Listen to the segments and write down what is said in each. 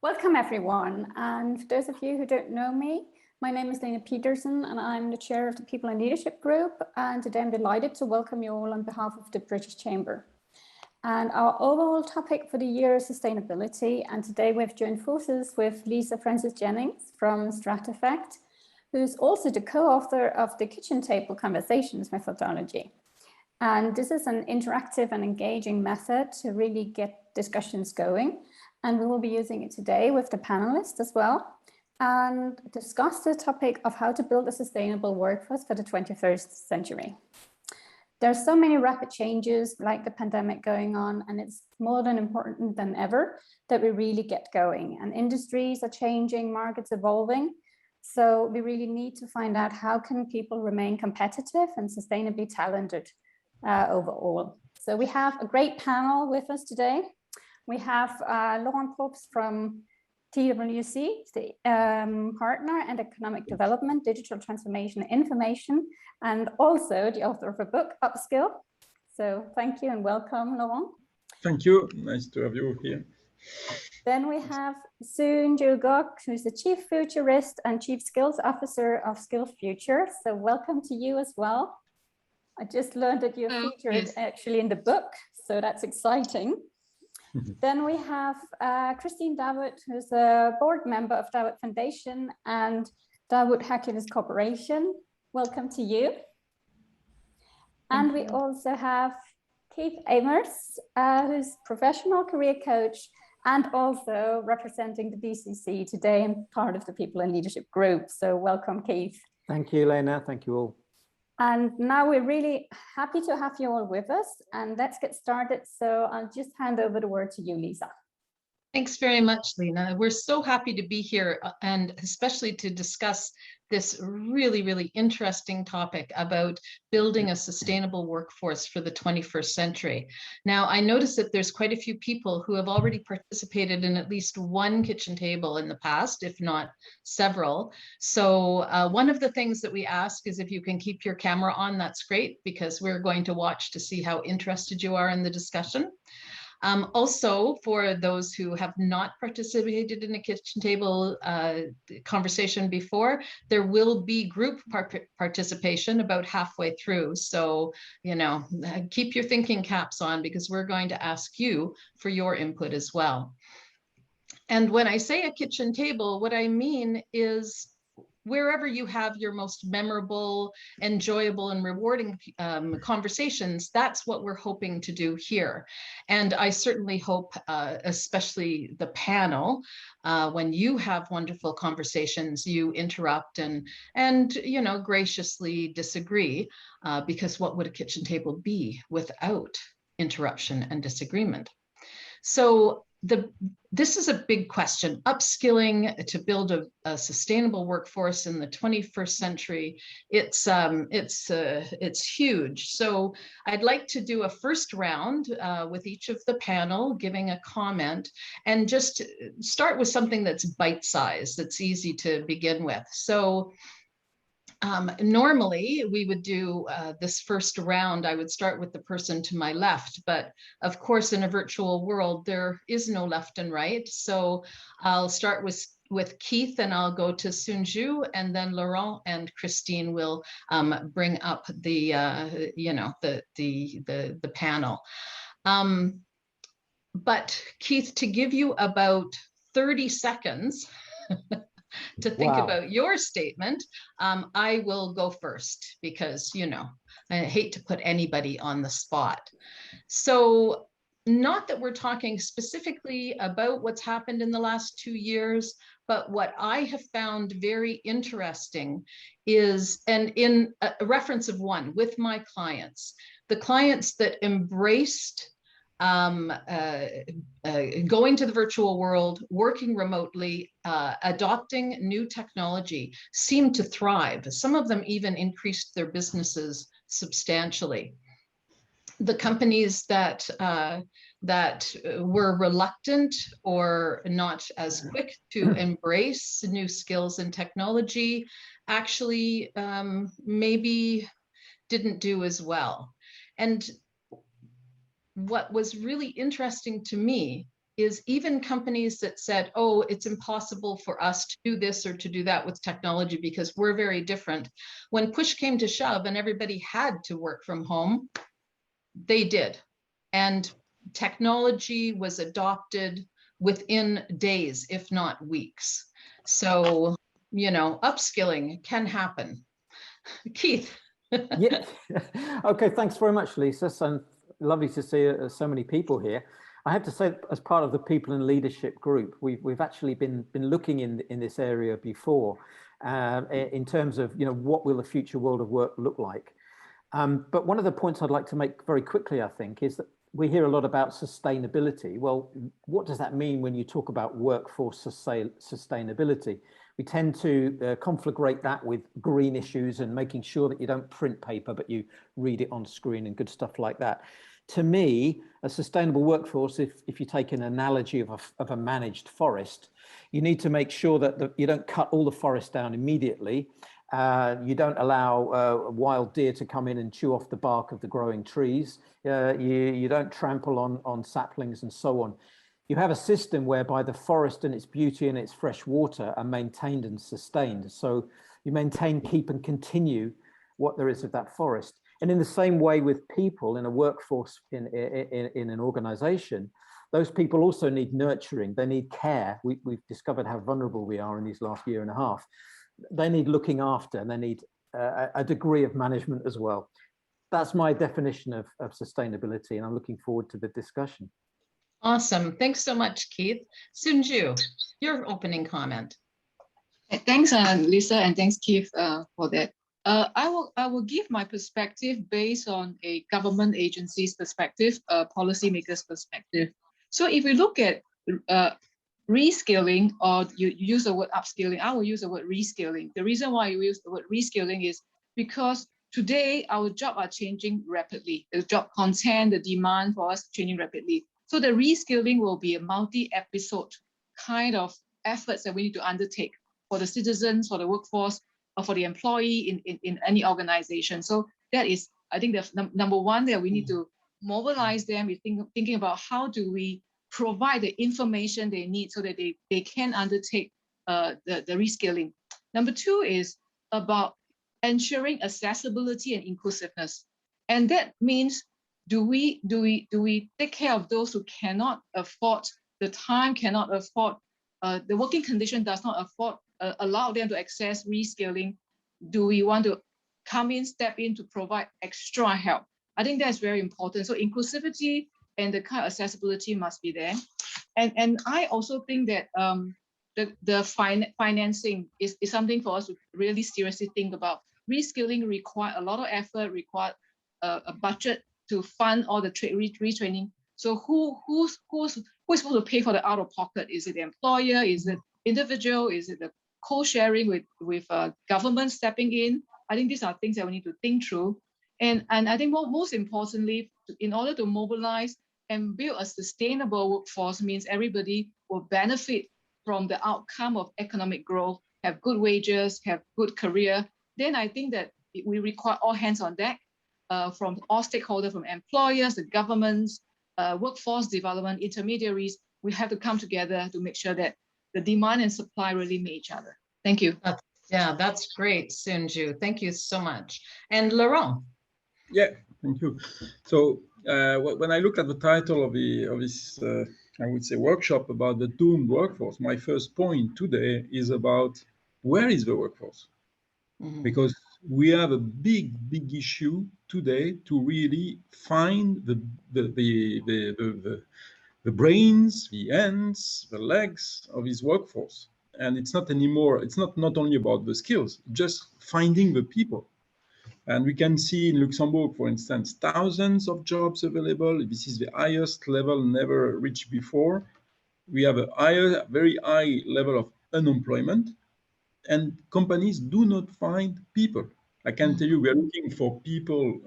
Welcome everyone, and for those of you who don't know me, my name is Lena Peterson and I'm the chair of the People and Leadership Group, and today I'm delighted to welcome you all on behalf of the British Chamber. And our overall topic for the year is sustainability, and today we've joined forces with Lisa Francis Jennings from StratEffect, who's also the co-author of the Kitchen Table Conversations methodology. And this is an interactive and engaging method to really get discussions going. And we will be using it today with the panelists as well, and discuss the topic of how to build a sustainable workforce for the 21st century. There are so many rapid changes like the pandemic going on, and it's more than important than ever that we really get going. And industries are changing, markets evolving. So we really need to find out how can people remain competitive and sustainably talented overall. So we have a great panel with us today. We have Laurent Probst from TWC, the partner and economic development, digital transformation, information, and also the author of a book, Upskill. So thank you and welcome, Laurent. Thank you. Nice to have you here. Then we have Soon-Ju Gok, who's the Chief Futurist and Chief Skills Officer of Skills Future. So welcome to you as well. I just learned that you're featured actually in the book, so that's exciting. Then we have Christine Dawood, who's a board member of Dawood Foundation and Dawood Hercules Corporation. Welcome to you. And we also have Keith Amers, who's professional career coach and also representing the BCC today and part of the People and Leadership Group. So welcome, Keith. Thank you, Lena. Thank you all. And now we're really happy to have you all with us, and let's get started. So I'll just hand over the word to you, Lisa. Thanks very much, Lena. We're so happy to be here, and especially to discuss this really, really interesting topic about building a sustainable workforce for the 21st century. Now, I noticed that there's quite a few people who have already participated in at least one kitchen table in the past, if not several. So one of the things that we ask is if you can keep your camera on, that's great, because we're going to watch to see how interested you are in the discussion. Also, for those who have not participated in a kitchen table conversation before, there will be group participation about halfway through. So, you know, keep your thinking caps on, because we're going to ask you for your input as well. And when I say a kitchen table, what I mean is wherever you have your most memorable, enjoyable, and rewarding conversations, that's what we're hoping to do here. And I certainly hope, especially the panel, when you have wonderful conversations, you interrupt and you know, graciously disagree, because what would a kitchen table be without interruption and disagreement? So this is a big question. Upskilling to build a sustainable workforce in the 21st century, it's huge. So I'd like to do a first round with each of the panel, giving a comment, and just start with something that's bite-sized, that's easy to begin with. So normally we would do this first round, I would start with the person to my left, but of course in a virtual world there is no left and right. So I'll start with Keith, and I'll go to Soon-Ju, and then Laurent and Christine will bring up the you know, the panel. But Keith, to give you about 30 seconds to think about your statement, I will go first, because, you know, I hate to put anybody on the spot. So not that we're talking specifically about what's happened in the last 2 years, but what I have found very interesting is, and in a reference of one with my clients, the clients that embraced going to the virtual world, working remotely, adopting new technology, seemed to thrive. Some of them even increased their businesses substantially. The companies that were reluctant or not as quick to embrace new skills and technology actually maybe didn't do as well. And what was really interesting to me is even companies that said, oh, it's impossible for us to do this or to do that with technology because we're very different. When push came to shove and everybody had to work from home, they did. And technology was adopted within days, if not weeks. So, you know, upskilling can happen. Keith. Yeah. Okay, thanks very much, Lisa. So lovely to see so many people here. I have to say, as part of the People and Leadership group, we've actually been looking in this area before, in terms of, you know, what will the future world of work look like. But one of the points I'd like to make very quickly, I think, is that we hear a lot about sustainability. Well, what does that mean when you talk about workforce sustainability? We tend to conflagrate that with green issues and making sure that you don't print paper, but you read it on screen and good stuff like that. To me, a sustainable workforce, if you take an analogy of a managed forest, you need to make sure that you don't cut all the forest down immediately. You don't allow wild deer to come in and chew off the bark of the growing trees. You don't trample on saplings and so on. You have a system whereby the forest and its beauty and its fresh water are maintained and sustained. So you maintain, keep and continue what there is of that forest. And in the same way with people in a workforce, in an organization, those people also need nurturing. They need care. We've discovered how vulnerable we are in these last year and a half. They need looking after, and they need a degree of management as well. That's my definition of sustainability, and I'm looking forward to the discussion. Awesome. Thanks so much, Keith. Sunju, your opening comment. Thanks, Lisa, and thanks, Keith, for that. I will give my perspective based on a government agency's perspective, a policymaker's perspective. So if we look at reskilling, or you use the word upskilling, I will use the word rescaling. The reason why you use the word rescaling is because today our jobs are changing rapidly. The job content, the demand for us changing rapidly. So the reskilling will be a multi-episode kind of efforts that we need to undertake for the citizens, for the workforce, or for the employee in any organization. So that is, I think, the number one, that we need to mobilize them. We thinking about how do we provide the information they need so that they can undertake the reskilling. Number two is about ensuring accessibility and inclusiveness. And that means, do we take care of those who cannot afford the time, cannot afford, the working condition does not afford, allow them to access reskilling? Do we want to come in, step in to provide extra help? I think that's very important. So inclusivity and the kind of accessibility must be there. And I also think that the financing is something for us to really seriously think about. Reskilling require a lot of effort, require a budget to fund all the retraining. So who's supposed to pay for the out of pocket? Is it the employer? Is it individual? Is it the co-sharing with government stepping in? I think these are things that we need to think through. And I think most importantly, in order to mobilize and build a sustainable workforce, means everybody will benefit from the outcome of economic growth, have good wages, have good career. Then I think that we require all hands on deck from all stakeholders, from employers, the governments, workforce development, intermediaries. We have to come together to make sure that the demand and supply really meet each other. Thank you. Yeah, that's great, Sunju. Thank you so much. And Laurent. Yeah, thank you. So when I look at the title of this, I would say, workshop about the doomed workforce, my first point today is about where is the workforce? Mm-hmm. Because we have a big issue today to really find the brains, the hands, the legs of his workforce. And it's not anymore, it's not only about the skills, just finding the people. And we can see in Luxembourg, for instance, thousands of jobs available. This is the highest level never reached before. We have a very high level of unemployment, and companies do not find people. I can tell you, we are looking for people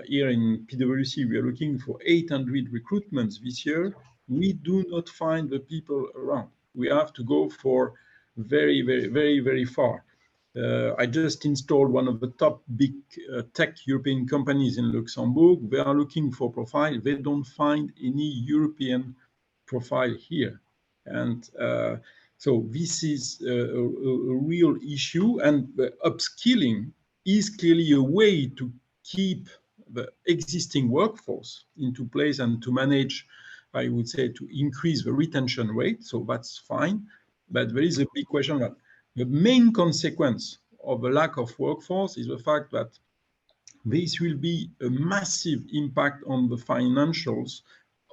here in PwC. We are looking for 800 recruitments this year. We do not find the people around. We have to go for very far. I just installed one of the top big tech European companies in Luxembourg. They are looking for profile. They don't find any European profile here. And so this is a real issue, and the upskilling is clearly a way to keep the existing workforce into place and to manage, I would say, to increase the retention rate. So that's fine. But there is a big question that the main consequence of the lack of workforce is the fact that this will be a massive impact on the financials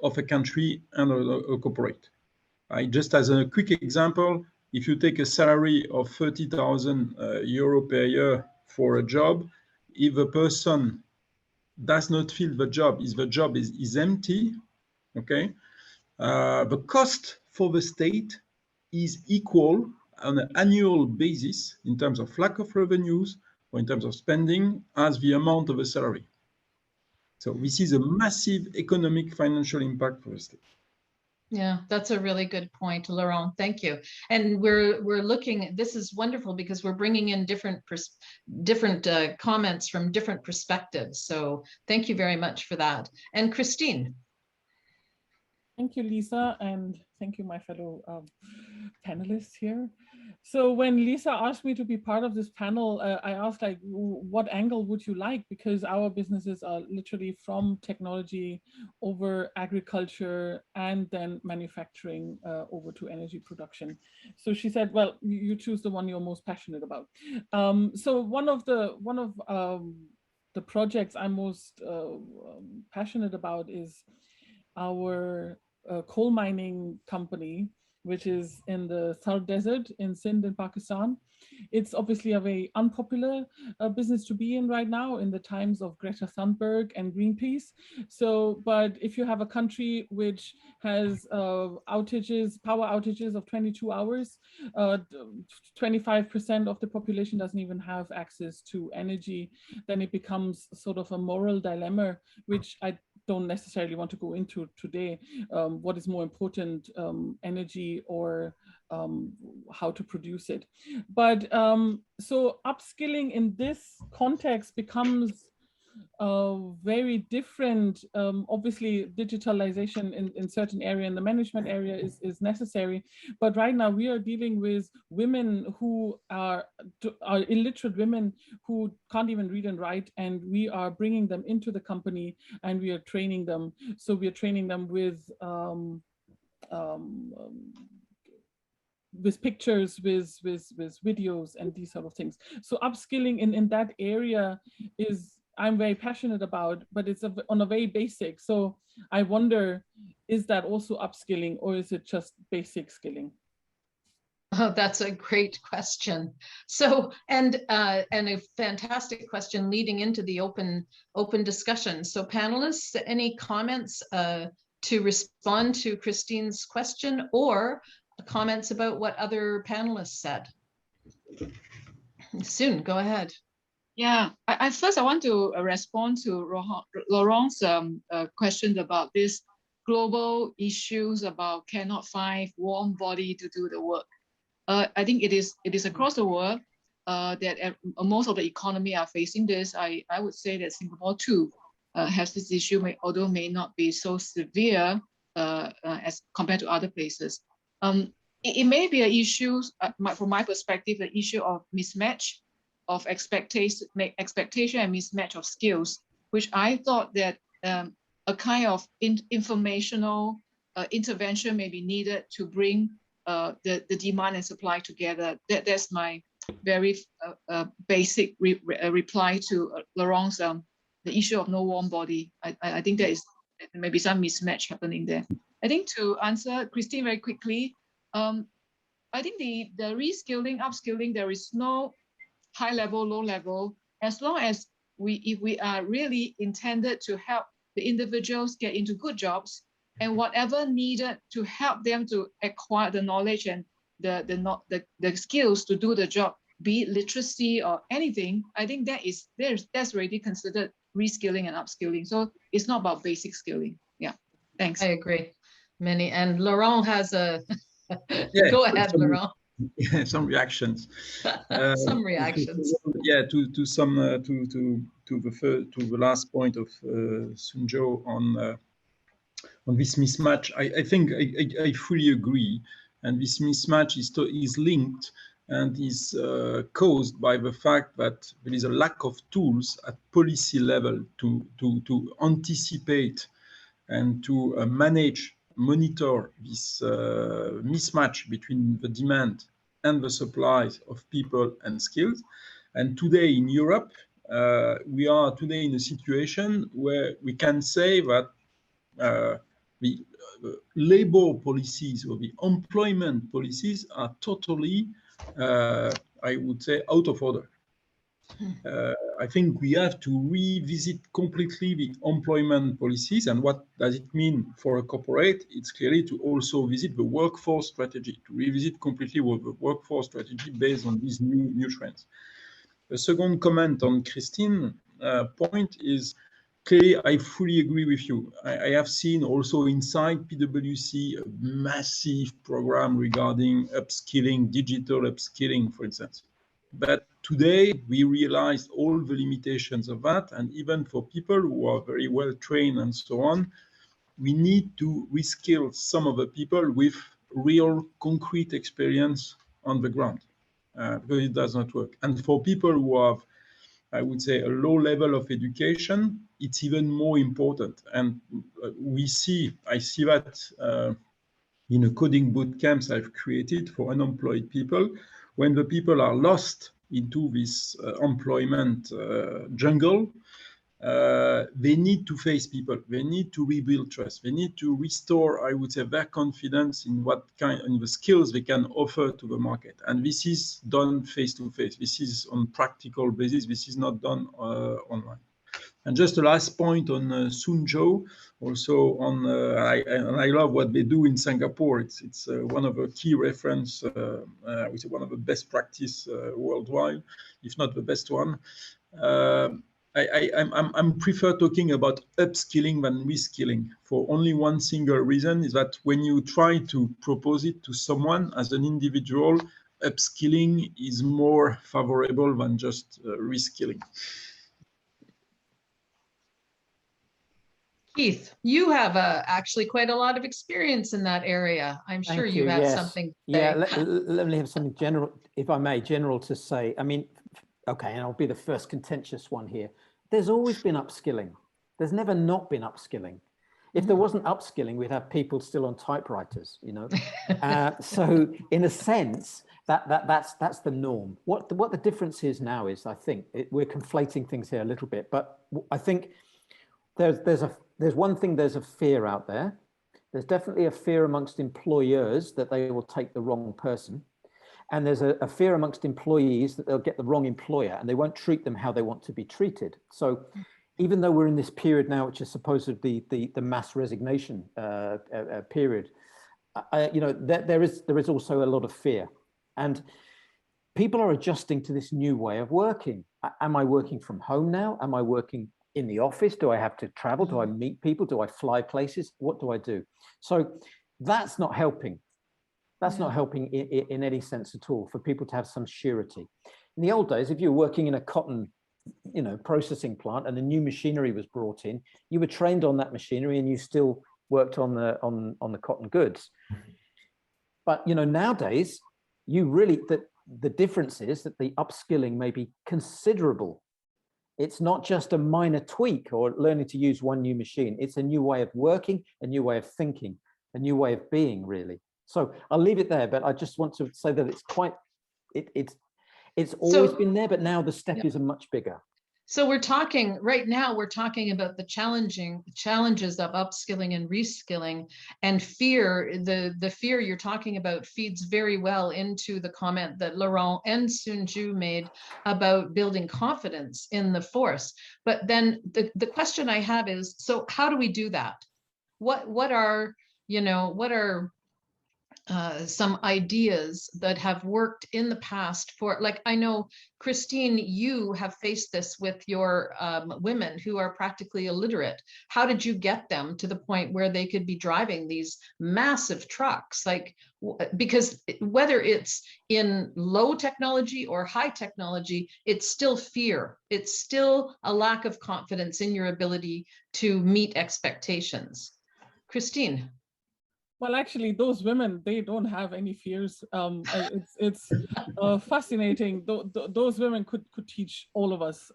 of a country and a corporate. Just as a quick example, if you take a salary of 30,000 euro per year for a job, if a person does not fill the job, if the job is empty, okay, the cost for the state is equal on an annual basis in terms of lack of revenues or in terms of spending as the amount of a salary. So this is a massive economic financial impact for the state. Yeah, that's a really good point, Laurent. Thank you. And we're looking. This is wonderful because we're bringing in different comments from different perspectives. So thank you very much for that. And Christine. Thank you, Lisa, and thank you, my fellow panelists here. So when Lisa asked me to be part of this panel, I asked, like, what angle would you like? Because our businesses are literally from technology over agriculture and then manufacturing over to energy production. So she said, well, you choose the one you're most passionate about. So one of the projects I'm most passionate about is our coal mining company, which is in the Thar Desert in Sindh in Pakistan. It's obviously a very unpopular business to be in right now in the times of Greta Thunberg and Greenpeace. So, but if you have a country which has power outages of 22 hours, 25% of the population doesn't even have access to energy, then it becomes sort of a moral dilemma, which I don't necessarily want to go into today. What is more important, energy or how to produce it? But so upskilling in this context becomes very different. Obviously, digitalization in certain area, in the management area is necessary. But right now we are dealing with women who are illiterate women who can't even read and write, and we are bringing them into the company and we are training them. So we are training them with pictures, with videos and these sort of things. So upskilling in that area is, I'm very passionate about, but it's on a very basic. So I wonder, is that also upskilling or is it just basic skilling? Oh, that's a great question. So, and a fantastic question leading into the open discussion. So panelists, any comments to respond to Christine's question or comments about what other panelists said? Soon, go ahead. Yeah, I first want to respond to Laurent's question about this global issues about cannot find warm body to do the work. I think it is across the world that most of the economy are facing this. I would say that Singapore too has this issue, although may not be so severe as compared to other places. It may be an issue, from my perspective, the issue of mismatch of expectation and mismatch of skills, which I thought that a kind of informational intervention may be needed to bring the demand and supply together. That's my very basic reply to Laurent's the issue of no warm body. I think there is maybe some mismatch happening there. I think to answer Christine very quickly, I think the reskilling, upskilling, there is no high level, low level, as long as if we are really intended to help the individuals get into good jobs, and whatever needed to help them to acquire the knowledge and the skills to do the job, be it literacy or anything, I think that's already considered reskilling and upskilling. So it's not about basic skilling. Yeah, thanks. I agree. And Laurent has a yeah, go ahead, Laurent. Yeah, some reactions. Some reactions. Yeah, to the last point of Sunjo on on this mismatch, I think I fully agree. And this mismatch is linked and is caused by the fact that there is a lack of tools at policy level to anticipate and to manage, monitor this mismatch between the demand and the supplies of people and skills. And today in Europe, we are today in a situation where we can say that the labor policies or the employment policies are totally, I would say, out of order. I think we have to revisit completely the employment policies. And what does it mean for a corporate? It's clearly to also visit the workforce strategy, to revisit completely the workforce strategy based on these new trends. The second comment on Christine's point is, clearly, I fully agree with you. I have seen also inside PwC a massive program regarding upskilling, digital upskilling, for instance. But today, we realized all the limitations of that. And even for people who are very well trained and so on, we need to reskill some of the people with real concrete experience on the ground, because it does not work. And for people who have, I would say, a low level of education, it's even more important. And I see that in a coding boot camps I've created for unemployed people. When the people are lost into this employment jungle, they need to face people. They need to rebuild trust. They need to restore, I would say, their confidence in in the skills they can offer to the market. And this is done face to face. This is on practical basis. This is not done online. And just the last point on Sunzhou, also on, I love what they do in Singapore. It's one of the key reference, which is one of the best practice worldwide, if not the best one. I prefer talking about upskilling than reskilling for only one single reason, is that when you try to propose it to someone as an individual, upskilling is more favorable than just reskilling. Keith, you have actually quite a lot of experience in that area. I'm sure you have something to say. Yeah, let me have something general, if I may, general to say. I mean, okay, and I'll be the first contentious one here. There's always been upskilling. There's never not been upskilling. If there wasn't upskilling, we'd have people still on typewriters, you know. So in a sense, that's the norm. What the difference is now is, I think, we're conflating things here a little bit, but I think there's one thing, there's a fear out there. There's definitely a fear amongst employers that they will take the wrong person. And there's a fear amongst employees that they'll get the wrong employer and they won't treat them how they want to be treated. So even though we're in this period now, which is supposedly the mass resignation period, you know, there is also a lot of fear. And people are adjusting to this new way of working. Am I working from home now? Am I working in the office? Do I have to travel? Do I meet people? Do I fly places? What do I do? So that's not helping. That's not helping in any sense at all for people to have some surety. In the old days, if you were working in a cotton, you know, processing plant and a new machinery was brought in, you were trained on that machinery and you still worked on the cotton goods. But you know, nowadays, you really the difference is that the upskilling may be considerable. It's not just a minor tweak or learning to use one new machine. It's a new way of working, a new way of thinking, a new way of being, really. So I'll leave it there, but I just want to say that it's quite, it's always been there, but now the step is much bigger. So we're talking right now, we're talking about the challenges of upskilling and reskilling, and fear. The fear you're talking about feeds very well into the comment that Laurent and Sunzhou made about building confidence in the force. But then the question I have is, so how do we do that? What are some ideas that have worked in the past for, like, I know, Christine, you have faced this with your women who are practically illiterate. How did you get them to the point where they could be driving these massive trucks? Like, because whether it's in low technology or high technology, it's still fear. It's still a lack of confidence in your ability to meet expectations. Christine. Well, actually, those women, they don't have any fears. It's fascinating. Those women could teach all of us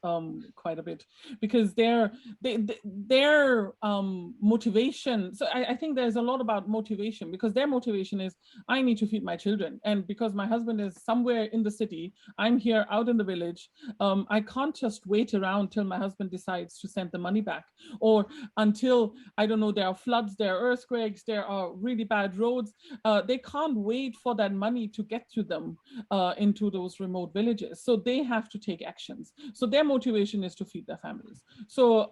quite a bit, because their motivation. So I think there's a lot about motivation, because their motivation is, I need to feed my children. And because my husband is somewhere in the city, I'm here out in the village. I can't just wait around till my husband decides to send the money back, or until, I don't know, there are floods, there are earthquakes, there are really bad roads. They can't wait for that money to get to them into those remote villages. So they have to take actions. So their motivation is to feed their families. So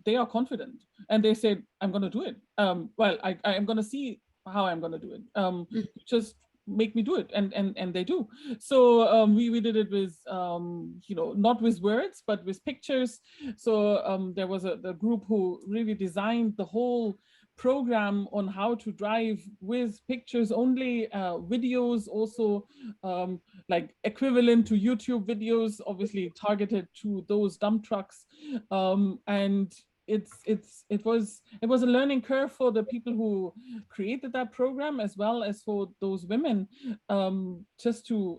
they are confident, and they said, I'm going to do it. Well, I'm going to see how I'm going to do it. Just make me do it, and they do. So we did it with not with words, but with pictures. So there was the group who really designed the whole program on how to drive with pictures only, videos also, like equivalent to YouTube videos, obviously targeted to those dump trucks, and it was a learning curve for the people who created that program, as well as for those women, and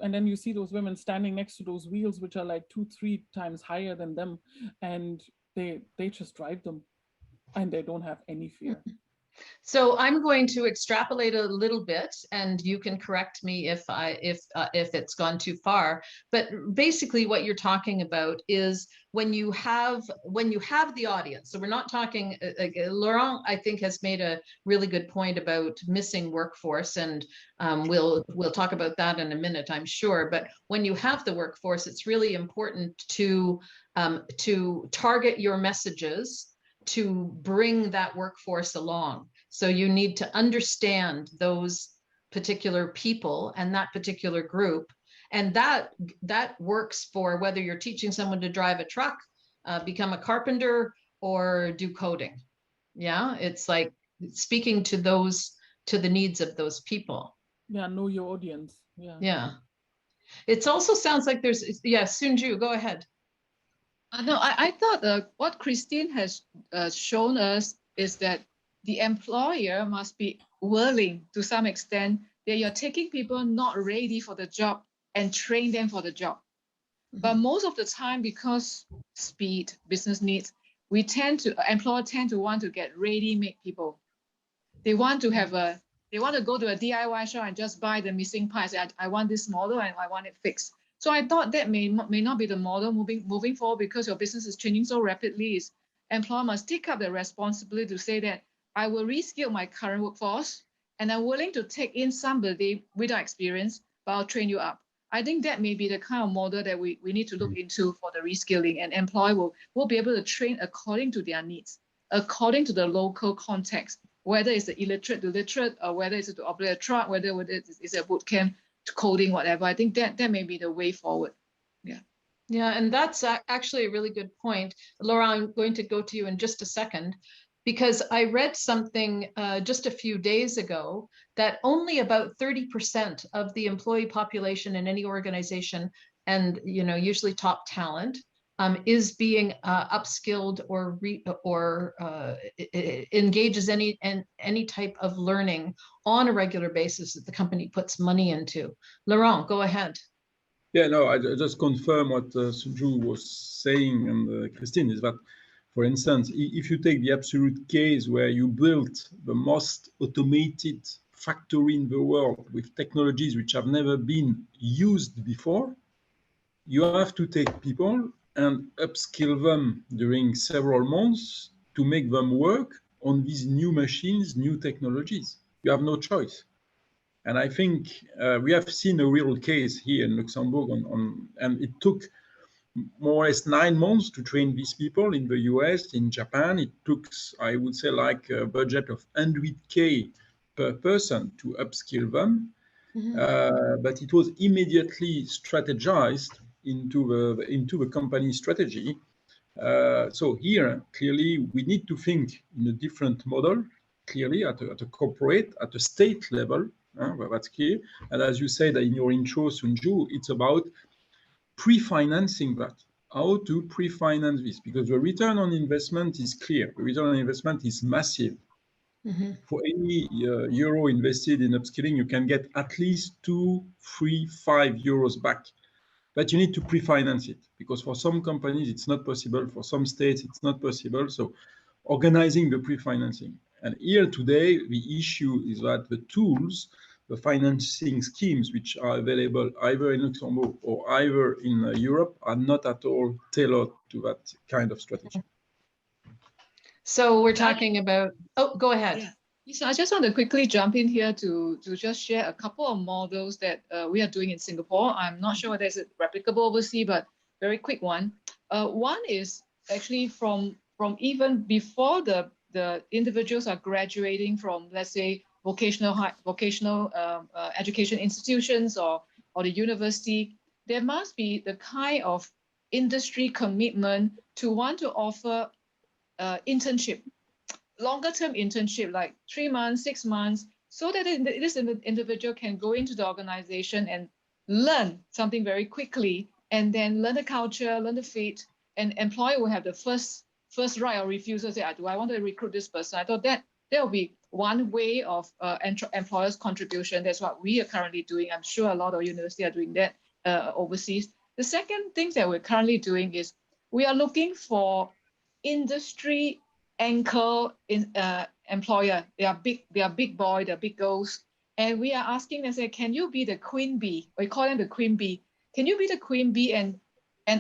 then you see those women standing next to those wheels, which are like 2-3 times higher than them, and they just drive them, and they don't have any fear. So I'm going to extrapolate a little bit, and you can correct me if it's gone too far. But basically, what you're talking about is when you have the audience. So we're not talking. Laurent, I think, has made a really good point about missing workforce, and we'll talk about that in a minute, I'm sure. But when you have the workforce, it's really important to target your messages to bring that workforce along. So you need to understand those particular people and that particular group. And that works for whether you're teaching someone to drive a truck, become a carpenter, or do coding. Yeah, it's like speaking to the needs of those people. Yeah, know your audience. Yeah. Yeah. It also sounds like there's, yeah, Sunju, go ahead. No, I thought what Christine has shown us is that the employer must be willing to some extent that you're taking people not ready for the job and train them for the job. But most of the time, because speed, business needs, employers tend to want to get ready-made people. They want to go to a DIY shop and just buy the missing parts. I want this model and I want it fixed. So I thought that may not be the model moving forward, because your business is changing so rapidly. Employer must take up the responsibility to say that I will reskill my current workforce, and I'm willing to take in somebody without experience, but I'll train you up. I think that may be the kind of model that we need to look into for the reskilling, and employer will be able to train according to their needs, according to the local context, whether it's the illiterate to literate, or whether it's to operate a truck, whether it's a boot camp, coding, whatever. I think that may be the way forward. Yeah, and that's actually a really good point. Laura, I'm going to go to you in just a second, because I read something just a few days ago that only about 30% of the employee population in any organization, and usually top talent, is being upskilled or engages any type of learning on a regular basis that the company puts money into. Laurent, go ahead. Yeah, no, I just confirm what Sunju was saying, and Christine, is that, for instance, if you take the absolute case where you built the most automated factory in the world with technologies which have never been used before, you have to take people and upskill them during several months to make them work on these new machines, new technologies. You have no choice. And I think we have seen a real case here in Luxembourg, and it took more or less 9 months to train these people in the US, in Japan. It took, I would say, like a budget of 100K per person to upskill them. But it was immediately strategized into the company strategy. So here, clearly, we need to think in a different model, clearly at a corporate, at a state level. That's clear. And as you said in your intro, Sunju, it's about pre-financing that. How to pre-finance this? Because the return on investment is clear. The return on investment is massive. For any euro invested in upskilling, you can get at least 2, 3, 5 euros back. But you need to pre-finance it, because for some companies it's not possible, for some states it's not possible. So organizing the pre-financing. And here today, the issue is that the tools, the financing schemes which are available either in Luxembourg or either in Europe are not at all tailored to that kind of strategy. So we're talking about, oh, go ahead. Yeah. So I just want to quickly jump in here to just share a couple of models that we are doing in Singapore. I'm not sure whether it's replicable overseas, but very quick one. One is actually from even before the individuals are graduating from, let's say, vocational education institutions or the university, there must be the kind of industry commitment to want to offer internship, longer term internship, like 3 months, 6 months, so that this individual can go into the organization and learn something very quickly, and then learn the culture, learn the fit, and employer will have the first right of refusal. Say, do I want to recruit this person? I thought that will be one way of employers' contribution. That's what we are currently doing. I'm sure a lot of universities are doing that overseas. The second thing that we're currently doing is we are looking for industry anchor employer. They are big boy, they're big girls, and we are asking them, say, can you be the queen bee? We call them the queen bee. Can you be the queen bee and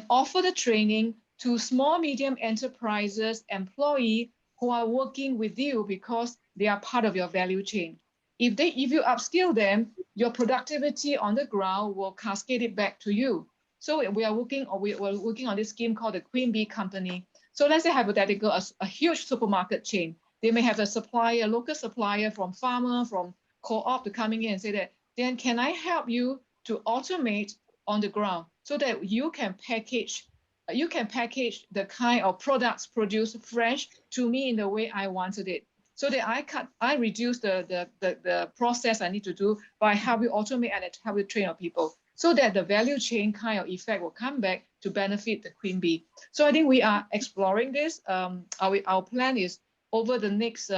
offer the training to small medium enterprises employee who are working with you because they are part of your value chain? If you upskill them, your productivity on the ground will cascade it back to you. So we're working on this scheme called the Queen Bee Company. So let's say hypothetical, a huge supermarket chain. They may have a supplier, local supplier from farmer, from co-op to coming in and say that, then can I help you to automate on the ground so that you can package the kind of products produced fresh to me in the way I wanted it. So that I reduce the process I need to do by how we automate and how we train our people, so that the value chain kind of effect will come back to benefit the queen bee. So I think we are exploring this. Our plan is over the next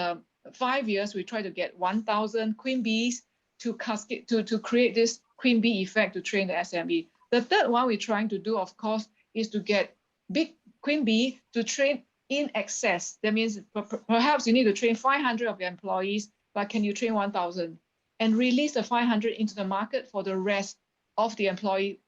5 years, we try to get 1,000 queen bees to cascade to create this queen bee effect to train the SME. The third one we're trying to do, of course, is to get big queen bee to train in excess. That means perhaps you need to train 500 of your employees, but can you train 1,000 and release the 500 into the market for the rest of the employee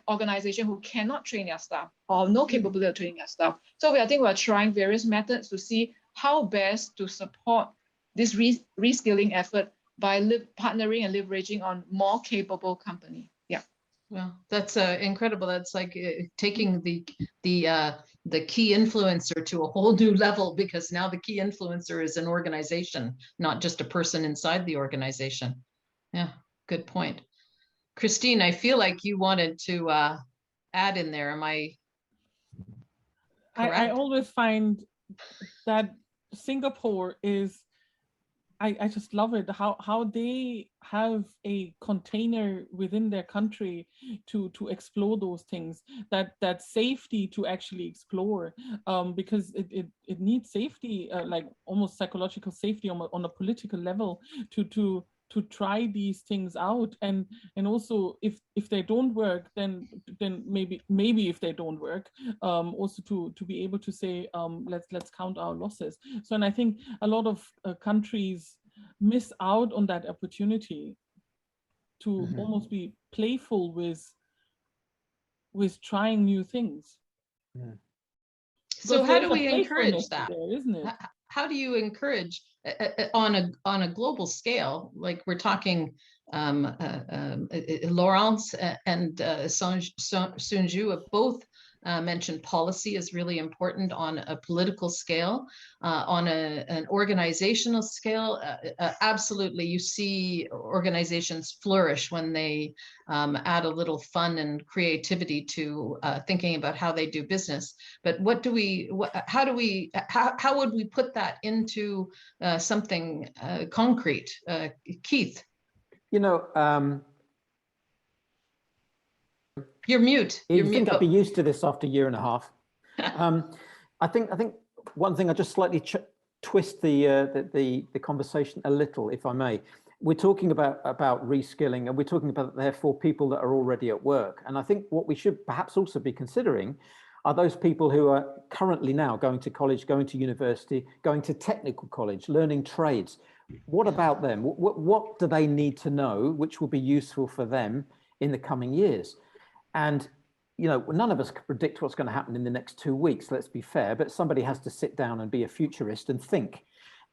organization who cannot train their staff or no capability of training their staff. So I think we're trying various methods to see how best to support this reskilling effort by partnering and leveraging on more capable company. Yeah. Well, that's incredible. That's like taking the key influencer to a whole new level, because now the key influencer is an organization, not just a person inside the organization. Yeah, good point. Christine, I feel like you wanted to add in there. Am I correct? I always find that Singapore is, I just love it, how they have a container within their country to explore those things, that safety to actually explore, because it needs safety, like almost psychological safety on a political level to try these things out, and also if they don't work, then maybe if they don't work, also to be able to say, let's count our losses. So, and I think a lot of countries miss out on that opportunity to almost be playful with trying new things. Yeah. So how do we encourage that? There, isn't it? How do you encourage on a global scale? Like we're talking, Laurent and Sunju have both mentioned policy is really important on a political scale, on an organizational scale. Absolutely, you see organizations flourish when they add a little fun and creativity to thinking about how they do business. But how would we put that into something concrete? Keith? You know, You're mute. You think I'd be used to this after a year and a half. I think one thing I just slightly twist the conversation a little, if I may. We're talking about reskilling, and we're talking about, therefore, people that are already at work. And I think what we should perhaps also be considering are those people who are currently now going to college, going to university, going to technical college, learning trades. What about them? What do they need to know, which will be useful for them in the coming years? And, you know, none of us can predict what's going to happen in the next 2 weeks, let's be fair, but somebody has to sit down and be a futurist and think.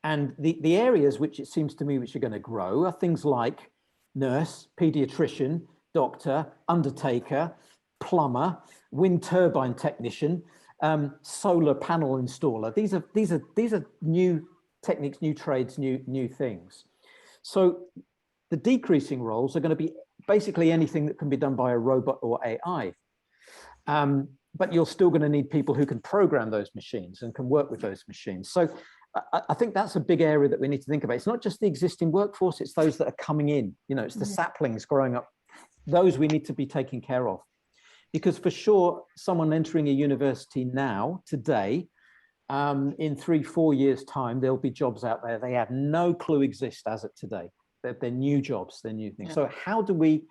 And the areas which it seems to me which are going to grow are things like nurse, pediatrician, doctor, undertaker, plumber, wind turbine technician, solar panel installer. These are new techniques, new trades, new things. So the decreasing roles are going to be basically anything that can be done by a robot or AI. But you're still going to need people who can program those machines and can work with those machines. So I think that's a big area that we need to think about. It's not just the existing workforce, it's those that are coming in. You know, it's the saplings growing up. Those we need to be taking care of. Because for sure, someone entering a university now, today, in 3-4 years' time, there'll be jobs out there they have no clue exist as of today. They're new jobs, they're new things. Yeah. So how do we,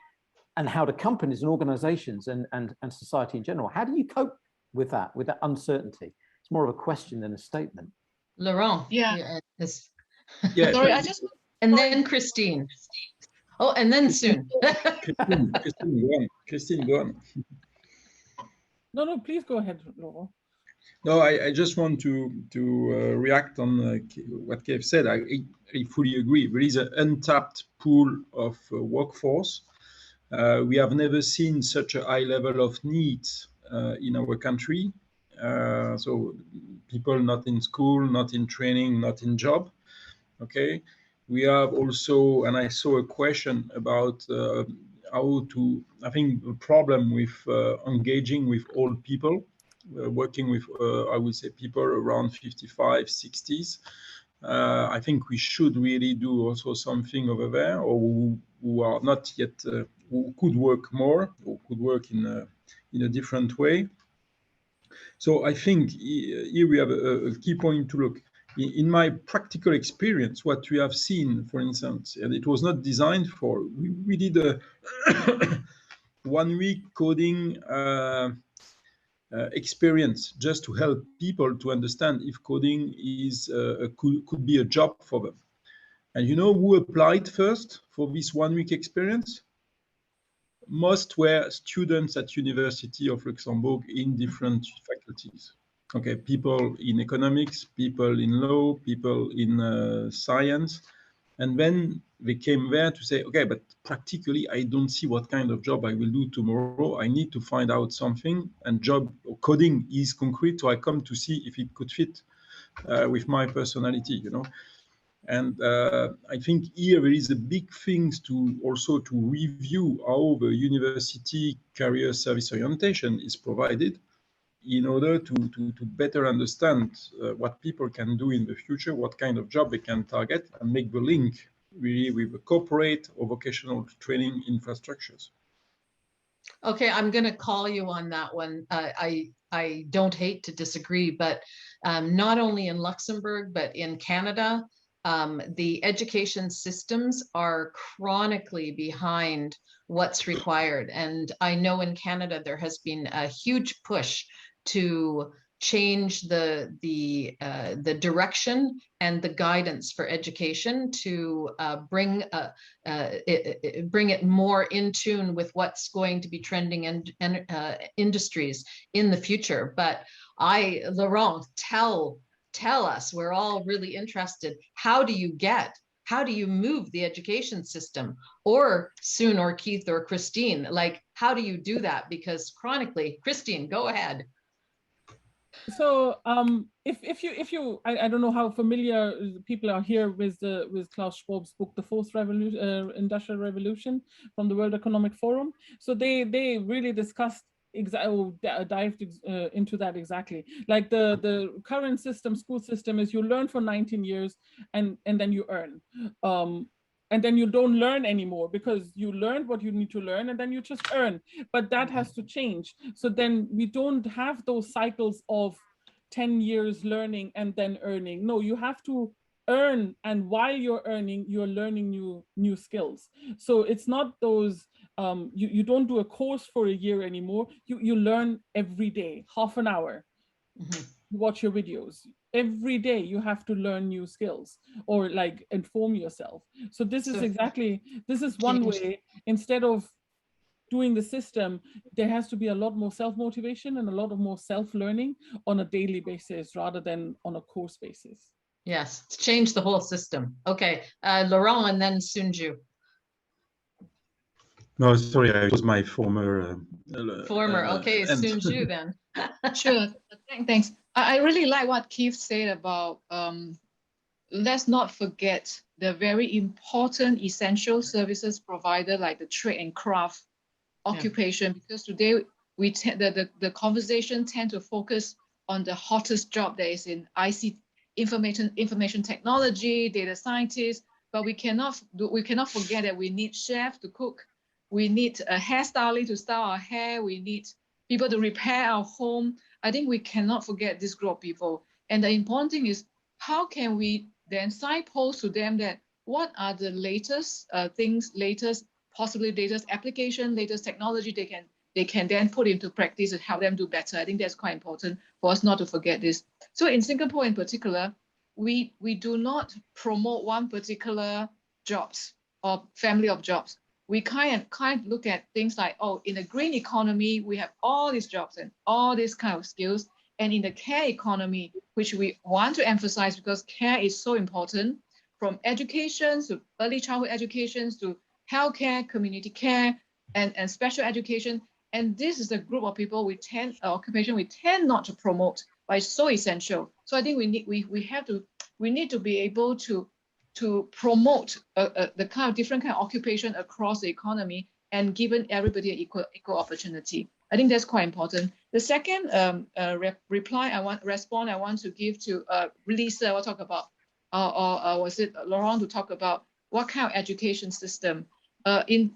and how do companies and organizations and society in general, how do you cope with that uncertainty? It's more of a question than a statement. Laurent. Yeah. Yeah. Sorry, I just. And then Christine. Oh, and then soon. Christine, go on. No, please go ahead, Laurent. No, I just want to react on what Kev said. I fully agree. There is an untapped pool of workforce. We have never seen such a high level of needs in our country. So people not in school, not in training, not in job. Okay. We have also, and I saw a question about how to, I think the problem with engaging with old people, working with, I would say, people around 55, 60s. I think we should really do also something over there, or who are not yet, who could work more, or could work in a different way. So I think here we have a key point to look. In my practical experience, what we have seen, for instance, and it was not designed for, we did a 1 week coding experience just to help people to understand if coding is could be a job for them. And you know who applied first for this 1 week experience? Most were students at University of Luxembourg in different faculties. Okay, people in economics, people in law, people in science. And then they came there to say, okay, but practically, I don't see what kind of job I will do tomorrow. I need to find out something, and job or coding is concrete. So I come to see if it could fit with my personality, you know. And I think here there is a big thing to also to review how the university career service orientation is provided in order to better understand what people can do in the future, what kind of job they can target, and make the link really with the corporate or vocational training infrastructures. Okay, I'm going to call you on that one. I don't hate to disagree, but not only in Luxembourg, but in Canada, the education systems are chronically behind what's required. And I know in Canada, there has been a huge push to change the direction and the guidance for education to bring it more in tune with what's going to be trending and industries in the future. But Laurent, tell us, we're all really interested. How do you move the education system, or soon, or Keith or Christine, like, how do you do that? Because chronically, Christine, go ahead. So if you I don't know how familiar people are here with Klaus Schwab's book, The Fourth Industrial Revolution, from the World Economic Forum. So they really discussed dived into that exactly. Like the current school system is you learn for 19 years and then you earn. And then you don't learn anymore because you learned what you need to learn and then you just earn. But that has to change. So then we don't have those cycles of 10 years learning and then earning. No, you have to earn, and while you're earning, you're learning new skills. So it's not those, you don't do a course for a year anymore. You learn every day, half an hour. Mm-hmm. You watch your videos. Every day you have to learn new skills or like inform yourself. So this is one way. Instead of doing the system, there has to be a lot more self-motivation and a lot of more self-learning on a daily basis rather than on a course basis. Yes, change the whole system. Okay, Laurent and then Sunju. No, sorry, it was my former. Okay, Sunju then. Sure, thanks. I really like what Keith said about let's not forget the very important essential services provider like the trade and craft occupation, because today the conversation tend to focus on the hottest job that is in ICT, information technology, data scientists, but we cannot forget that we need chefs to cook, we need a hairstylist to style our hair, we need people to repair our home. I think we cannot forget this group of people. And the important thing is, how can we then signpost to them that what are the latest possibly latest application, latest technology they can then put into practice and help them do better. I think that's quite important for us not to forget this. So in Singapore in particular, we do not promote one particular jobs or family of jobs. We kind of look at things like, oh, in the green economy, we have all these jobs and all these kind of skills. And in the care economy, which we want to emphasize because care is so important, from education to early childhood education to healthcare, community care, and special education. And this is a group of people occupation we tend not to promote, but it's so essential. So I think we need to be able to promote the kind of different kind of occupation across the economy and given everybody an equal opportunity. I think that's quite important. The second response I want to give to Lisa, I will talk about, or was it Laurent to talk about what kind of education system? In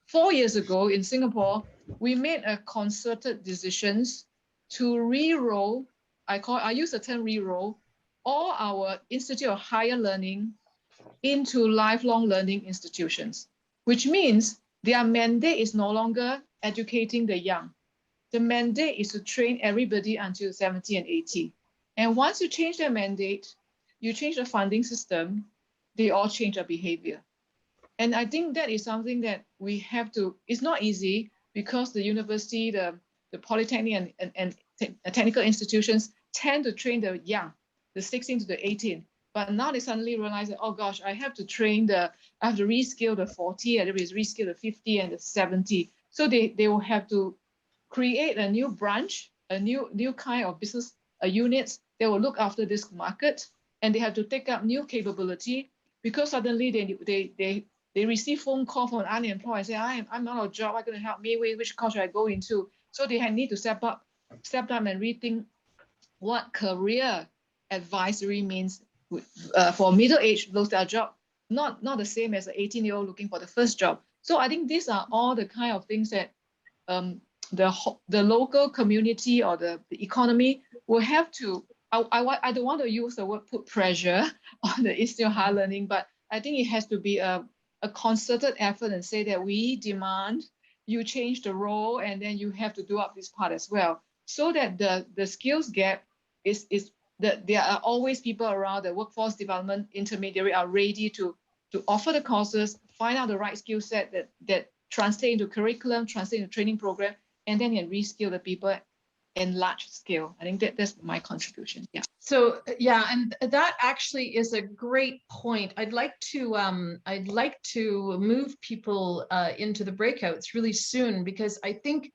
4 years ago in Singapore, we made a concerted decisions to re-roll, I use the term re-roll, all our Institute of Higher Learning into lifelong learning institutions, which means their mandate is no longer educating the young. The mandate is to train everybody until 70 and 80. And once you change their mandate, you change the funding system, they all change their behavior. And I think that is something that we have to, it's not easy because the university, the polytechnic and technical institutions tend to train the young, the 16 to the 18. But now they suddenly realize that, oh gosh, I have to reskill the 40, I have to reskill the 50 and the 70. So they will have to create a new branch, a new kind of business units that will look after this market, and they have to take up new capability because suddenly they receive phone call from an unemployed and say, I'm out of job, what's going to help me? Which course should I go into? So they need to step up and rethink what career advisory means for middle-aged, those that are job, not the same as an 18-year-old looking for the first job. So I think these are all the kind of things that the local community or the economy will have to, I don't want to use the word put pressure on the Institute of Higher Learning, but I think it has to be a concerted effort and say that we demand you change the role and then you have to do up this part as well, so that the skills gap is that there are always people around the workforce development intermediary are ready to offer the courses, find out the right skill set that translate into curriculum, translate into training program, and then can reskill the people in large scale. I think that's my contribution. Yeah. So yeah, and that actually is a great point. I'd like to move people into the breakouts really soon, because I think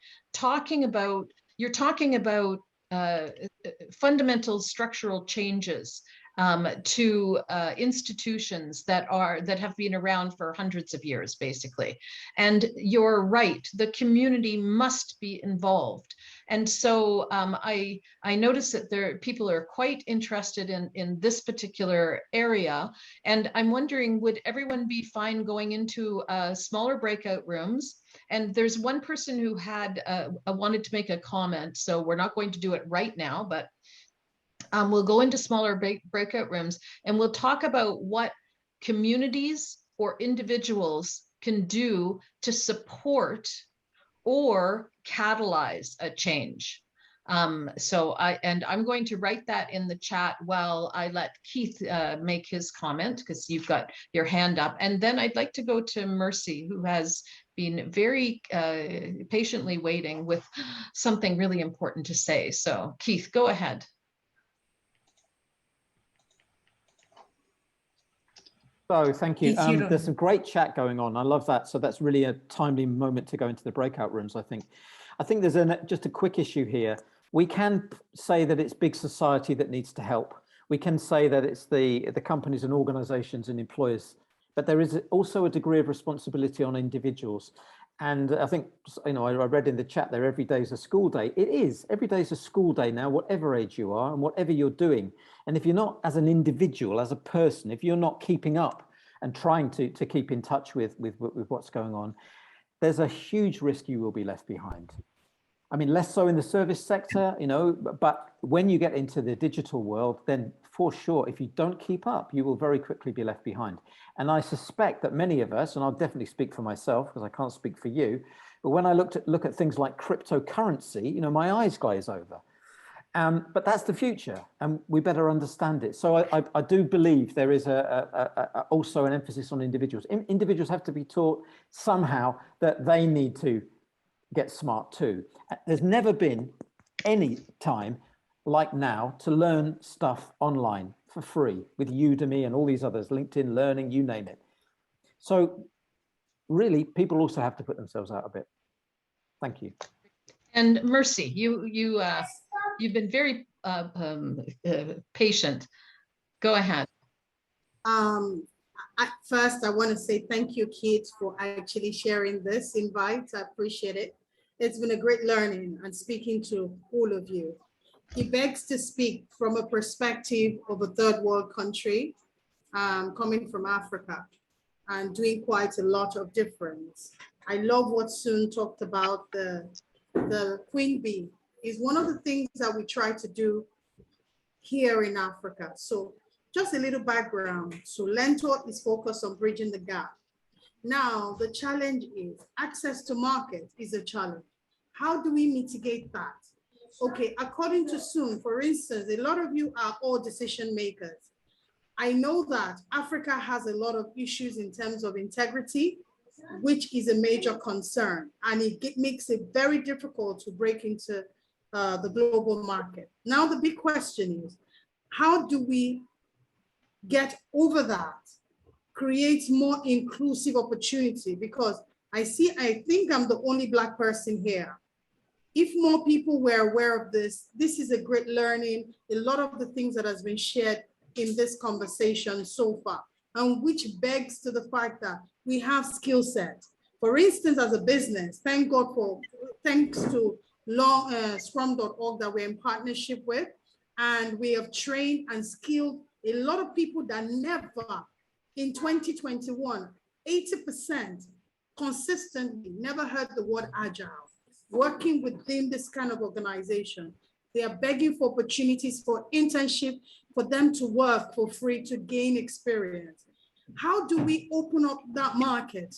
you're talking about fundamental structural changes to institutions that have been around for hundreds of years, basically. And you're right, the community must be involved. And so I notice that people are quite interested in this particular area. And I'm wondering, would everyone be fine going into smaller breakout rooms? And there's one person who had wanted to make a comment, so we're not going to do it right now, but We'll go into smaller breakout rooms, and we'll talk about what communities or individuals can do to support or catalyze a change. So I'm going to write that in the chat while I let Keith make his comment, because you've got your hand up. And then I'd like to go to Mercy, who has been very patiently waiting with something really important to say. So Keith, go ahead. So thank you. There's some great chat going on. I love that. So that's really a timely moment to go into the breakout rooms, I think. I think there's just a quick issue here. We can say that it's big society that needs to help. We can say that it's the companies and organizations and employers, but there is also a degree of responsibility on individuals. And I think, you know, I read in the chat there, every day is a school day. It is. Every day is a school day now, whatever age you are and whatever you're doing. And if you're not, as an individual, as a person, if you're not keeping up and trying to keep in touch with what's going on, there's a huge risk you will be left behind. I mean, less so in the service sector, you know, but when you get into the digital world, then for sure, if you don't keep up, you will very quickly be left behind. And I suspect that many of us, and I'll definitely speak for myself because I can't speak for you, but when I look at things like cryptocurrency, you know, my eyes glaze over. But that's the future, and we better understand it. So I do believe there is also an emphasis on individuals. Individuals have to be taught somehow that they need to get smart too. There's never been any time like now to learn stuff online for free with Udemy and all these others, LinkedIn Learning, you name it. So really, people also have to put themselves out a bit. Thank you. And Mercy, you've been very patient. Go ahead. First, I want to say thank you, Keith, for actually sharing this invite. I appreciate it. It's been a great learning and speaking to all of you. He begs to speak from a perspective of a third world country, coming from Africa and doing quite a lot of difference. I love what Sun talked about, the queen bee is one of the things that we try to do here in Africa. So just a little background. So Lento is focused on bridging the gap. Now, the challenge is access to market is a challenge. How do we mitigate that? Okay, according to Sun, for instance, a lot of you are all decision makers. I know that Africa has a lot of issues in terms of integrity, which is a major concern, and it makes it very difficult to break into the global market. Now, the big question is, how do we get over that, create more inclusive opportunity? Because I think I'm the only Black person here. If more people were aware of this, this is a great learning, a lot of the things that has been shared in this conversation so far, and which begs to the fact that we have skill sets. For instance, as a business, thanks to scrum.org that we're in partnership with, and we have trained and skilled a lot of people that never, in 2021, 80% consistently never heard the word agile. Working within this kind of organization, they are begging for opportunities for internship, for them to work for free, to gain experience. How do we open up that market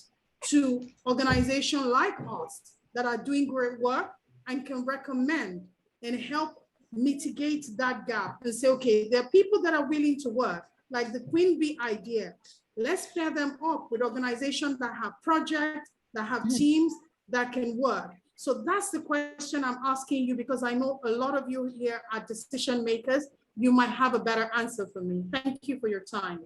to organizations like us that are doing great work and can recommend and help mitigate that gap and say, okay, there are people that are willing to work, like the Queen Bee idea. Let's pair them up with organizations that have projects, that have teams that can work. So that's the question I'm asking you, because I know a lot of you here are decision makers. You might have a better answer for me. Thank you for your time.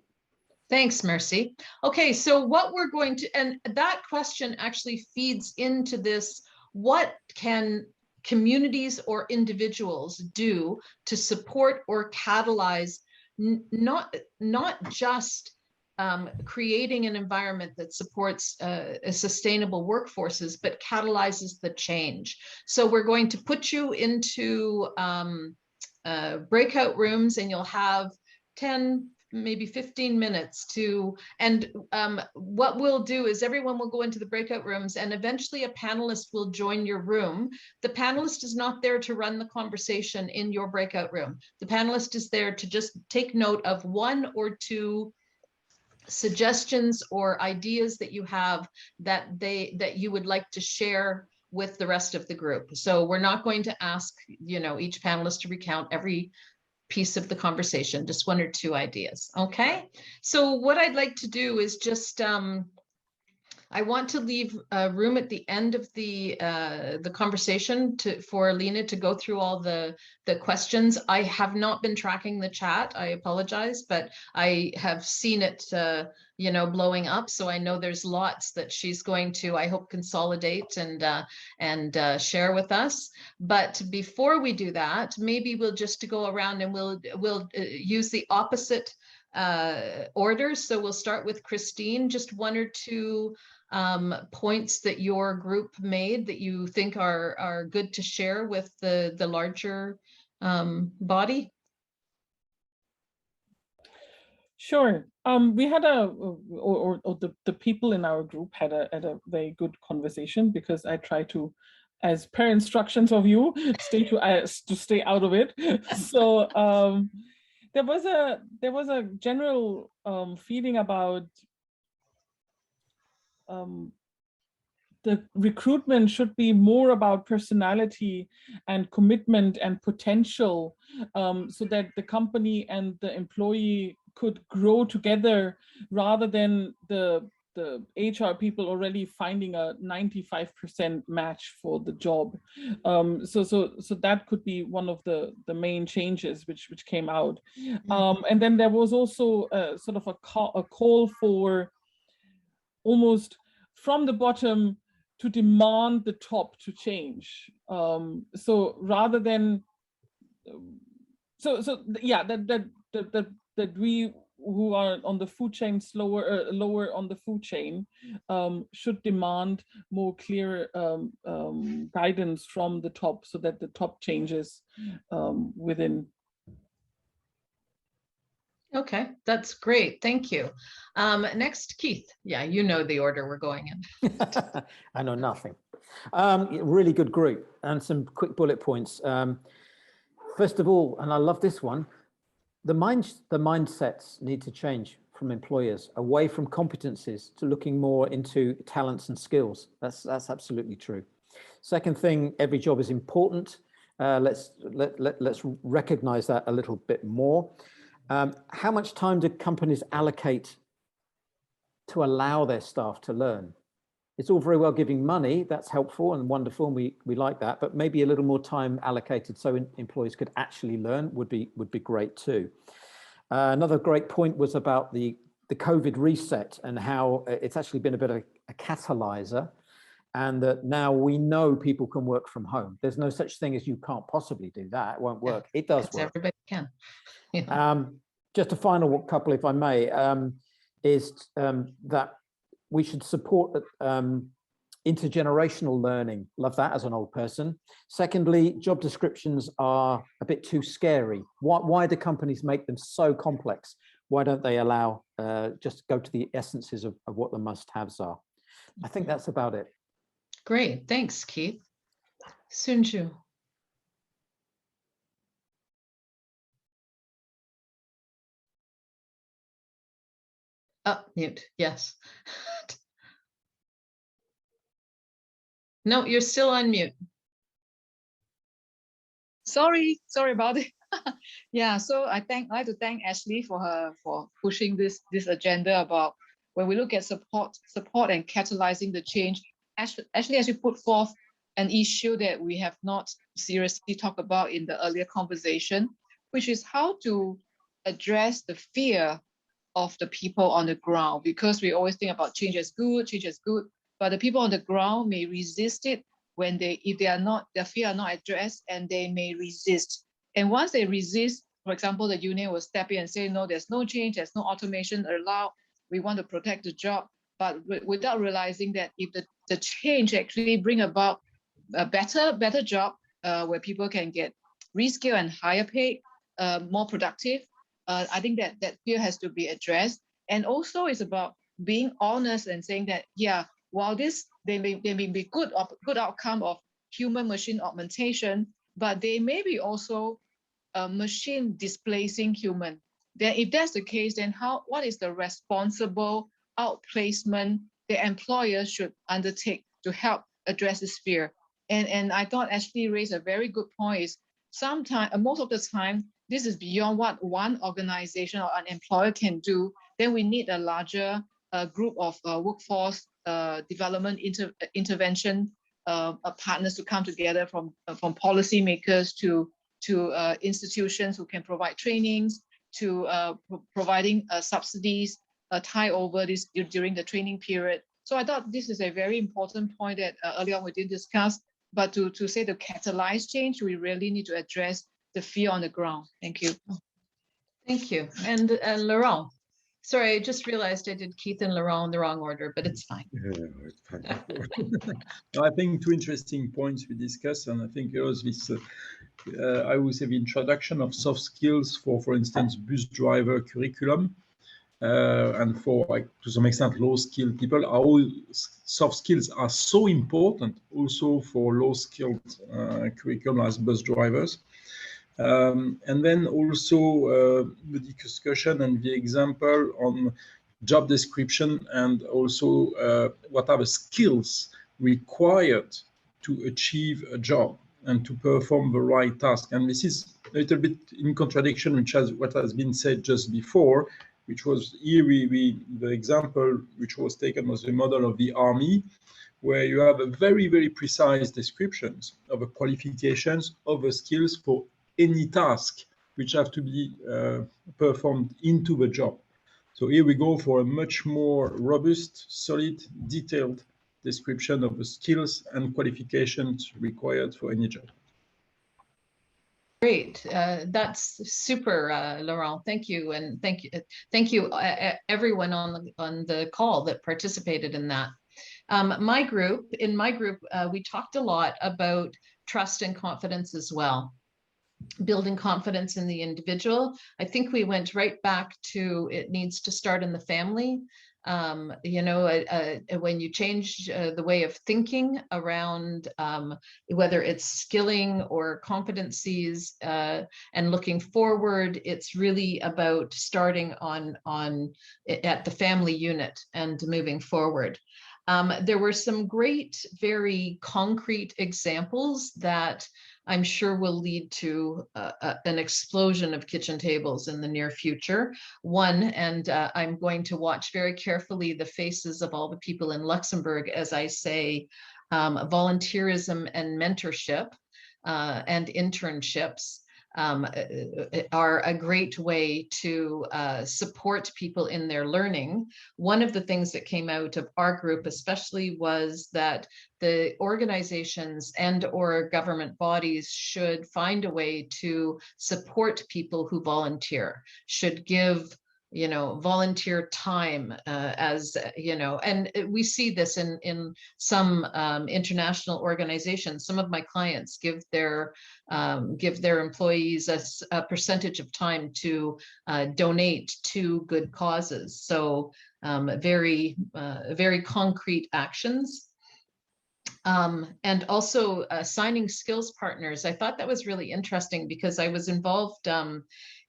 Thanks, Mercy. Okay, so what we're going to, and that question actually feeds into this, what can communities or individuals do to support or catalyze, not just creating an environment that supports a sustainable workforces, but catalyzes the change. So we're going to put you into breakout rooms, and you'll have 10, maybe 15 minutes to, and what we'll do is everyone will go into the breakout rooms and eventually a panelist will join your room. The panelist is not there to run the conversation in your breakout room. The panelist is there to just take note of 1 or 2 suggestions or ideas that you have that you would like to share with the rest of the group. So we're not going to ask, you know, each panelist to recount every piece of the conversation, just 1 or 2 ideas. Okay. So what I'd like to do is just, I want to leave room at the end of the conversation for Lena to go through all the questions. I have not been tracking the chat. I apologize, but I have seen it, you know, blowing up. So I know there's lots that she's going to, I hope, consolidate and share with us. But before we do that, maybe we'll just go around and we'll use the opposite order. So we'll start with Christine, just 1 or 2 points that your group made that you think are good to share with the larger body. Sure. We had the people in our group had a very good conversation, because I try to, as per instructions of you, to stay out of it. So there was a general feeling about the recruitment should be more about personality and commitment and potential, so that the company and the employee could grow together, rather than the HR people already finding a 95% match for the job. So that could be one of the main changes which came out. And then there was also sort of a call for almost from the bottom to demand the top to change. So rather than, yeah, that we who are on the food chain lower on the food chain should demand more clear guidance from the top, so that the top changes within. Okay, that's great. Thank you. Next, Keith. Yeah, you know the order we're going in. I know nothing. Really good group, and some quick bullet points. First of all, and I love this one, the mindsets need to change from employers, away from competencies to looking more into talents and skills. That's absolutely true. Second thing, every job is important. Let's recognize that a little bit more. How much time do companies allocate to allow their staff to learn? It's all very well giving money, that's helpful and wonderful, and we like that, but maybe a little more time allocated so employees could actually learn would be great too. Another great point was about the COVID reset and how it's actually been a bit of a catalyzer, and that now we know people can work from home. There's no such thing as you can't possibly do that, it won't work. It does work. Everybody can. Just a final couple, if I may, is that we should support intergenerational learning. Love that as an old person. Secondly, job descriptions are a bit too scary. Why do companies make them so complex? Why don't they allow, just go to the essences of what the must-haves are? I think that's about it. Great, thanks, Keith. Sunju. Oh, mute, yes. No, you're still on mute. Sorry about it. Yeah, so I'd like to thank Ashley for pushing this agenda about when we look at support and catalyzing the change. Ashley actually put forth an issue that we have not seriously talked about in the earlier conversation, which is how to address the fear of the people on the ground, because we always think about change as good, but the people on the ground may resist it if their fear are not addressed, and they may resist. And once they resist, for example, the union will step in and say, no, there's no change, there's no automation allowed, we want to protect the job, but without realizing that if the change actually bring about a better job where people can get reskilled and higher paid, more productive, I think that fear has to be addressed. And also it's about being honest and saying that, yeah, while they may be good outcome of human machine augmentation, but they may be also a machine displacing human. Then if that's the case, then what is the responsible outplacement the employer should undertake to help address this fear? And I thought Ashley raised a very good point, is sometimes, most of the time, this is beyond what one organization or an employer can do. Then we need a larger group of workforce development intervention partners to come together, from policymakers to institutions who can provide trainings, to providing subsidies tie over this during the training period. So I thought this is a very important point that earlier on we didn't discuss. But to say to catalyze change, we really need to address the fear on the ground. Thank you. Thank you. And Laurent, sorry, I just realized I did Keith and Laurent in the wrong order, but it's fine. Yeah, it's fine. I think two interesting points we discussed, and I think it was this, I would say, the introduction of soft skills for instance, bus driver curriculum. And for, like, to some extent, low-skilled people, how soft skills are so important also for low-skilled curriculum as bus drivers. And then also the discussion and the example on job description, and also what are the skills required to achieve a job and to perform the right task. And this is a little bit in contradiction with what has been said just before, which was here the example which was taken was the model of the army, where you have a very, very precise descriptions of the qualifications of the skills for any task which have to be performed into the job. So here we go for a much more robust, solid, detailed description of the skills and qualifications required for any job. Great, that's super, Laurent. Thank you, and thank you, everyone on the call that participated in that. In my group, we talked a lot about trust and confidence as well, building confidence in the individual. I think we went right back to it needs to start in the family. You know, when you change the way of thinking around whether it's skilling or competencies and looking forward, it's really about starting at the family unit and moving forward. There were some great, very concrete examples that I'm sure will lead to an explosion of kitchen tables in the near future. One, and I'm going to watch very carefully the faces of all the people in Luxembourg as I say volunteerism and mentorship and internships are a great way to support people in their learning. One of the things that came out of our group especially was that the organizations and/or government bodies should find a way to support people who volunteer, should give volunteer time as and we see this in some international organizations. Some of my clients give their employees a percentage of time to donate to good causes. So very concrete actions. And also assigning skills partners. I thought that was really interesting because I was involved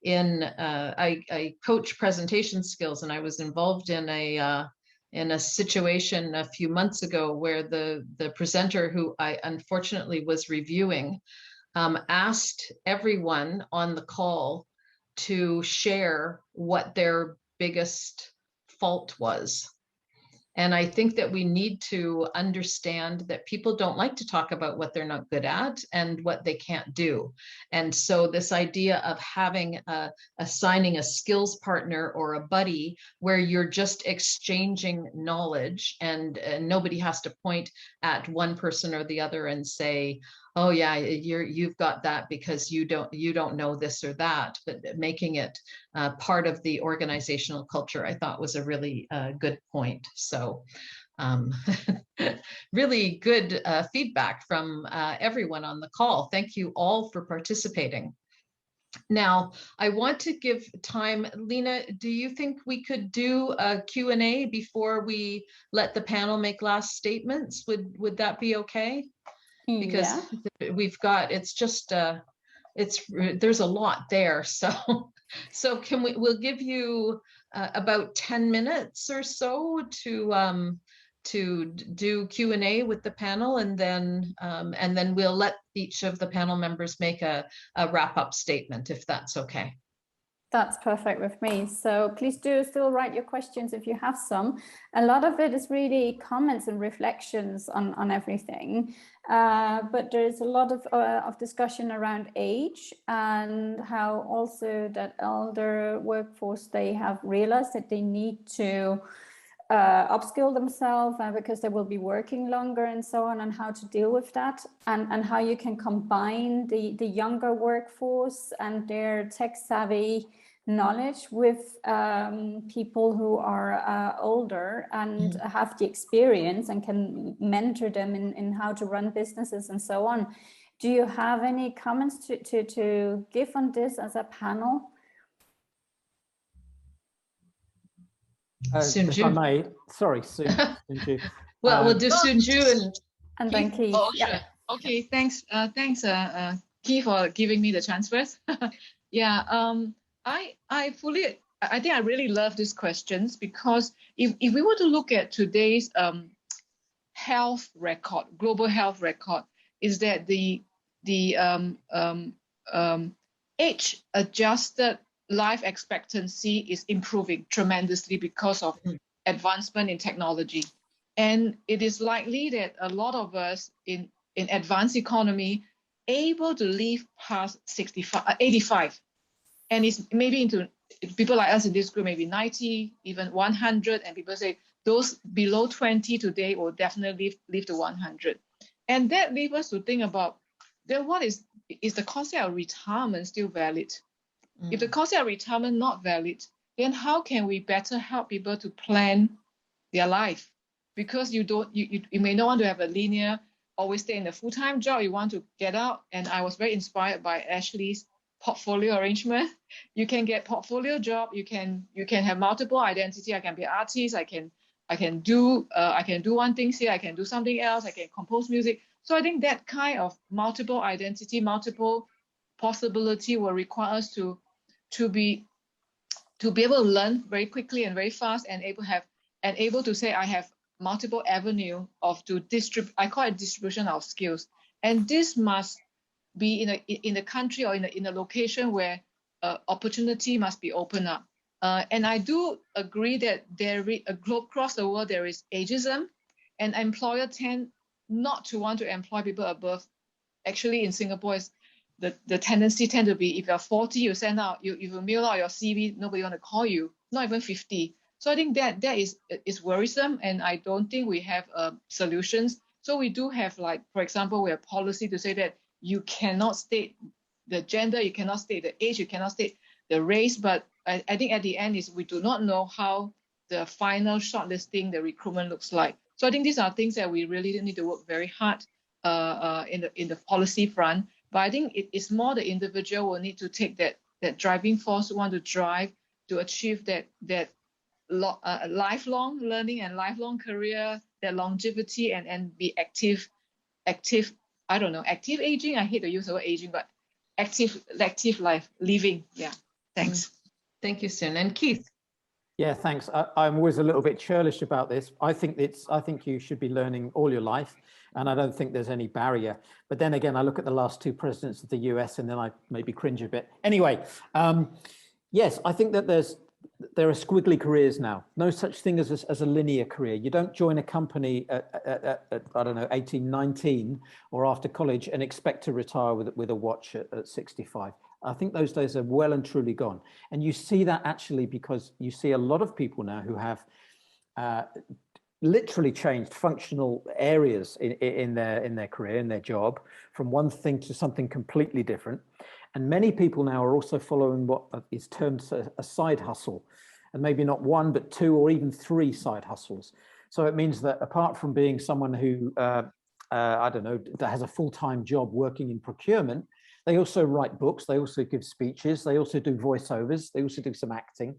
I coach presentation skills, and I was involved in a situation a few months ago where the presenter, who I unfortunately was reviewing, asked everyone on the call to share what their biggest fault was. And I think that we need to understand that people don't like to talk about what they're not good at and what they can't do. And so this idea of having assigning a skills partner or a buddy where you're just exchanging knowledge and nobody has to point at one person or the other and say, oh yeah, you've got that because you don't know this or that, but making it part of the organizational culture, I thought was a really good point. So really good feedback from everyone on the call. Thank you all for participating. Now, I want to give time. Lena, do you think we could do a Q&A before we let the panel make last statements? Would that be okay? Because we've got, it's just, there's a lot there. So we'll give you about 10 minutes or so to do Q&A with the panel, and then we'll let each of the panel members make a wrap-up statement, if that's okay. That's perfect with me. So please do still write your questions if you have some. A lot of it is really comments and reflections on everything. But there's a lot of discussion around age and how also that elder workforce, they have realized that they need to upskill themselves because they will be working longer and so on, and how to deal with that, and how you can combine the younger workforce and their tech savvy knowledge with people who are older and have the experience and can mentor them in how to run businesses and so on. Do you have any comments to give on this as a panel? If I may, sorry, Sunju. Well, we'll do Sunju and then Keith. Oh, sure. Yeah. Okay, thanks, Keith, for giving me the chance first. Yeah, I think I really love these questions, because if we were to look at today's health record, global health record, is that the age-adjusted life expectancy is improving tremendously because of advancement in technology. And it is likely that a lot of us in advanced economy able to live past 85. And it's maybe into people like us in this group, maybe 90, even 100. And people say those below 20 today will definitely live to 100. And that leaves us to think about, then what is the concept of retirement still valid? If the concept of retirement not valid, then how can we better help people to plan their life? Because you may not want to have a linear, always stay in a full-time job. You want to get out. And I was very inspired by Ashley's portfolio arrangement. You can get portfolio job. You can have multiple identity. I can be an artist. I can do one thing here. I can do something else. I can compose music. So I think that kind of multiple identity, multiple possibility will require us to be able to learn very quickly and very fast, and able to say I have multiple avenue to distribute. I call it distribution of skills, and this must be in a country or in a location where opportunity must be opened up. And I do agree that across the world there is ageism, and employers tend not to want to employ people above. Actually, in Singapore, the tendency tend to be, if you're 40, you send out, you mail out your CV, nobody want to call you, not even 50. So I think that is worrisome, and I don't think we have solutions. So we do have, like, for example, we have policy to say that you cannot state the gender, you cannot state the age, you cannot state the race, but I think at the end is we do not know how the final shortlisting, the recruitment looks like. So I think these are things that we really need to work very hard in the policy front. But I think it's more the individual will need to take that driving force, want to drive to achieve that lifelong learning and lifelong career, that longevity, and be active. I don't know, active aging. I hate to use the word aging, but active life living. Yeah. Thanks. Thank you, Sun. And Keith. Yeah, thanks. I'm always a little bit churlish about this. I think you should be learning all your life, and I don't think there's any barrier. But then again, I look at the last two presidents of the US, and then I maybe cringe a bit. Anyway, yes, I think that there are squiggly careers now. No such thing as a linear career. You don't join a company at I don't know, 18, 19, or after college and expect to retire with a watch at 65. I think those days are well and truly gone. And you see that actually because you see a lot of people now who have literally changed functional areas in their career, in their job, from one thing to something completely different. And many people now are also following what is termed a side hustle, and maybe not one, but two or even three side hustles. So it means that apart from being someone who, I don't know, that has a full-time job working in procurement, They also write books. They also give speeches. They also do voiceovers. They also do some acting.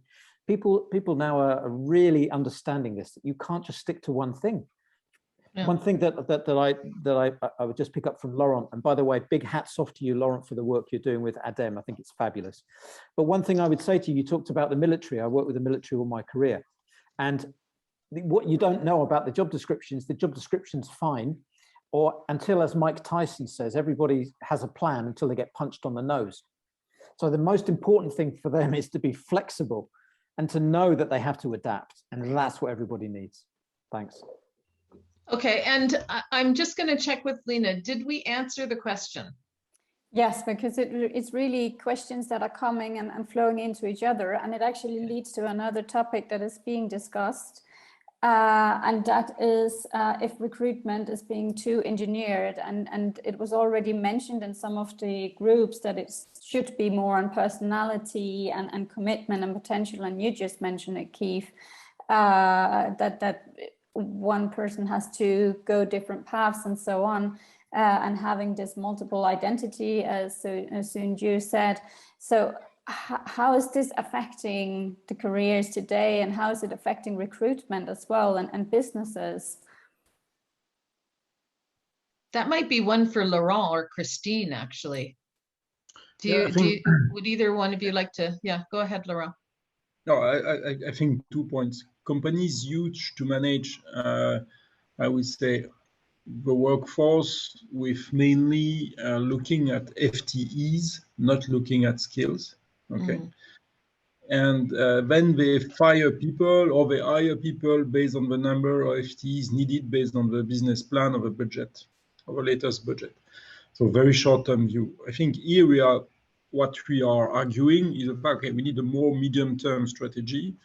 People now are really understanding this, that you can't just stick to one thing. Yeah. One thing that I would just pick up from Laurent, and by the way, big hats off to you, Laurent, for the work you're doing with ADEM. I think it's fabulous. But one thing I would say to you, you talked about the military. I worked with the military all my career. And what you don't know about the job description's fine, or until, as Mike Tyson says, everybody has a plan until they get punched on the nose. So the most important thing for them is to be flexible and to know that they have to adapt. And that's what everybody needs. Thanks. Okay, and I'm just going to check with Lena. Did we answer the question? Yes, because it's really questions that are coming and flowing into each other. And it actually leads to another topic that is being discussed. And that is if recruitment is being too engineered. And it was already mentioned in some of the groups that it should be more on personality and commitment and potential. And you just mentioned it, Keith, that one person has to go different paths and so on, and having this multiple identity, as Soon-Ju said. So how is this affecting the careers today, and how is it affecting recruitment as well, and businesses? That might be one for Laurent or Christine, actually. Would either one of you like to? Yeah, go ahead, Laurent. No, I think 2 points. Companies huge to manage, I would say, the workforce with mainly looking at FTEs, not looking at skills. Okay. And then they fire people or they hire people based on the number of FTEs needed based on the business plan of a budget, of a latest budget. So very short-term view. I think here what we are arguing is about, okay, we need a more medium-term strategy,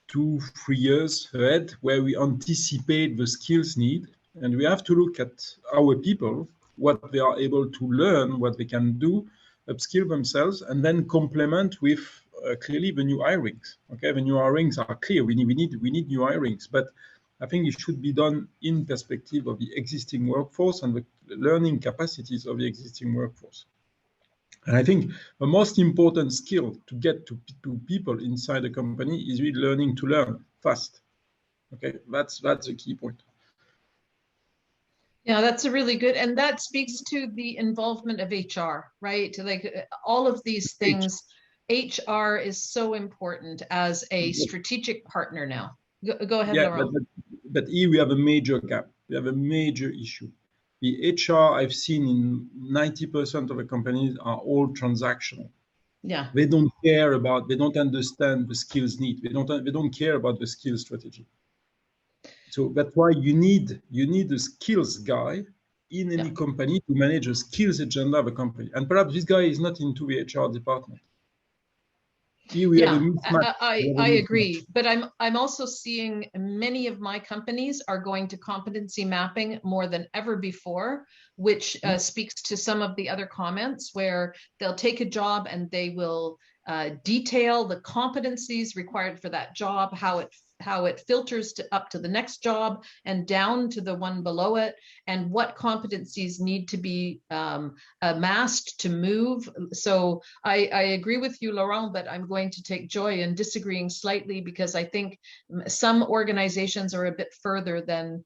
2-3 years ahead, where we anticipate the skills need. And we have to look at our people, what they are able to learn, what they can do, upskill themselves, and then complement with clearly the new hirings. Okay, the new hirings are clear. We need new hirings, but I think it should be done in perspective of the existing workforce and the learning capacities of the existing workforce. And I think the most important skill to get to people inside a company is really learning to learn fast. Okay, that's a key point. Yeah, that's a really good, and that speaks to the involvement of HR, right? Like all of these things, HR is so important as a strategic partner now. Go ahead, Laurent. But here we have a major gap. We have a major issue. The HR I've seen in 90% of the companies are all transactional. Yeah. They don't care they don't understand the skills need. They don't care about the skills strategy. So that's why you need a skills guy in any company to manage a skills agenda of a company. And perhaps this guy is not into the HR department. Here we have a mismatch. I agree, but I'm also seeing many of my companies are going to competency mapping more than ever before, which speaks to some of the other comments where they'll take a job and they will detail the competencies required for that job, how it filters up to the next job and down to the one below it, and what competencies need to be amassed to move. So I agree with you, Laurent, but I'm going to take joy in disagreeing slightly, because I think some organizations are a bit further than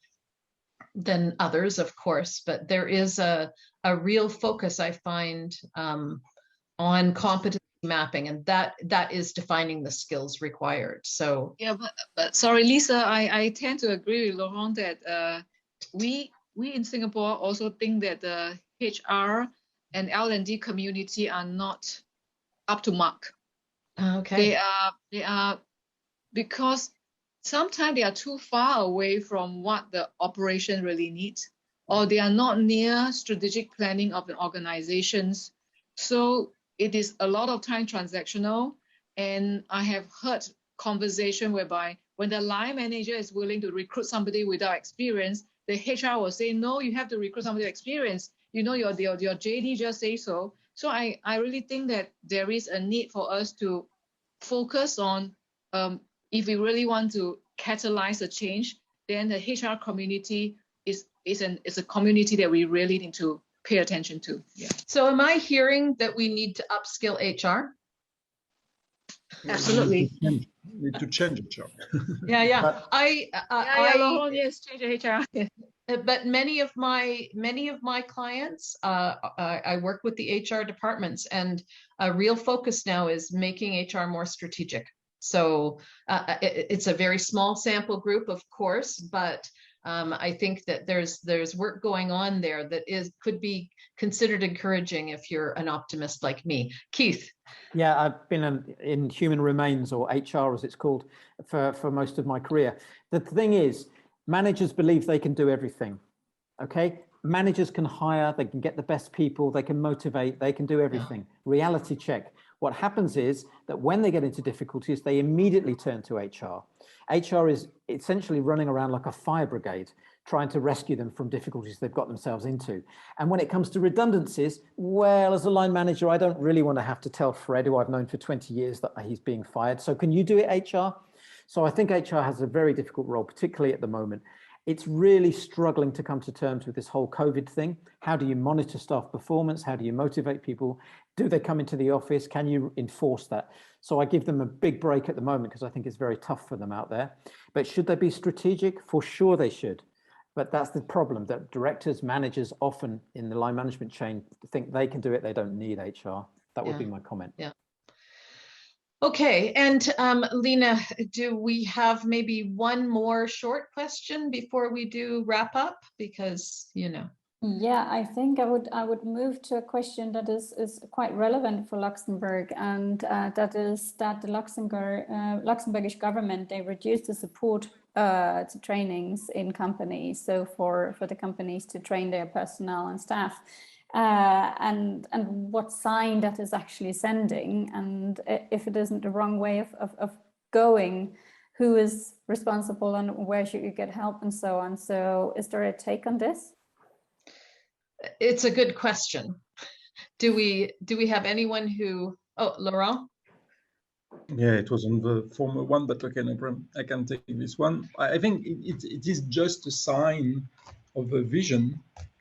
others, of course, but there is a real focus, I find, on competency mapping, and that is defining the skills required. So yeah, but sorry, Lisa, I tend to agree with Laurent that we in Singapore also think that the HR and L&D community are not up to mark. Okay. They are because sometimes they are too far away from what the operation really needs, or they are not near strategic planning of the organizations. So it is a lot of time transactional, and I have heard conversation whereby when the line manager is willing to recruit somebody without experience, the HR will say, no, you have to recruit somebody with experience. You know, your JD just say so. So I really think that there is a need for us to focus on, if we really want to catalyze a change, then the HR community is a community that we really need to pay attention to. Yeah. So am I hearing that we need to upskill HR? Absolutely. Need to change it, John. Yeah, yeah. Laurent, yes, change HR. But many of my clients, I work with the HR departments, and a real focus now is making HR more strategic. So it's a very small sample group, of course, but I think that there's work going on there that could be considered encouraging if you're an optimist like me. Keith. Yeah, I've been in human remains, or HR as it's called, for most of my career. The thing is, managers believe they can do everything. Okay, managers can hire, they can get the best people, they can motivate, they can do everything. Reality check. What happens is that when they get into difficulties, they immediately turn to HR. HR is essentially running around like a fire brigade, trying to rescue them from difficulties they've got themselves into. And when it comes to redundancies, well, as a line manager, I don't really want to have to tell Fred, who I've known for 20 years, that he's being fired. So can you do it, HR? So I think HR has a very difficult role, particularly at the moment. It's really struggling to come to terms with this whole COVID thing. How do you monitor staff performance? How do you motivate people? Do they come into the office? Can you enforce that? So I give them a big break at the moment because I think it's very tough for them out there. But should they be strategic? For sure they should. But that's the problem, that directors, managers often in the line management chain think they can do it. They don't need HR. That would be my comment. Yeah. Okay, and Lena, do we have maybe one more short question before we do wrap up? Because, you know. Yeah, I think I would move to a question that is quite relevant for Luxembourg, and that is that the Luxembourgish government, they reduced the support to trainings in companies, so for the companies to train their personnel and staff. And what sign that is actually sending, and if it isn't the wrong way of going, who is responsible and where should you get help and so on. So is there a take on this? It's a good question. Do we have anyone who, Laurent? Yeah, it was on the former one, but okay, no problem. I can take this one. I think it is just a sign of a vision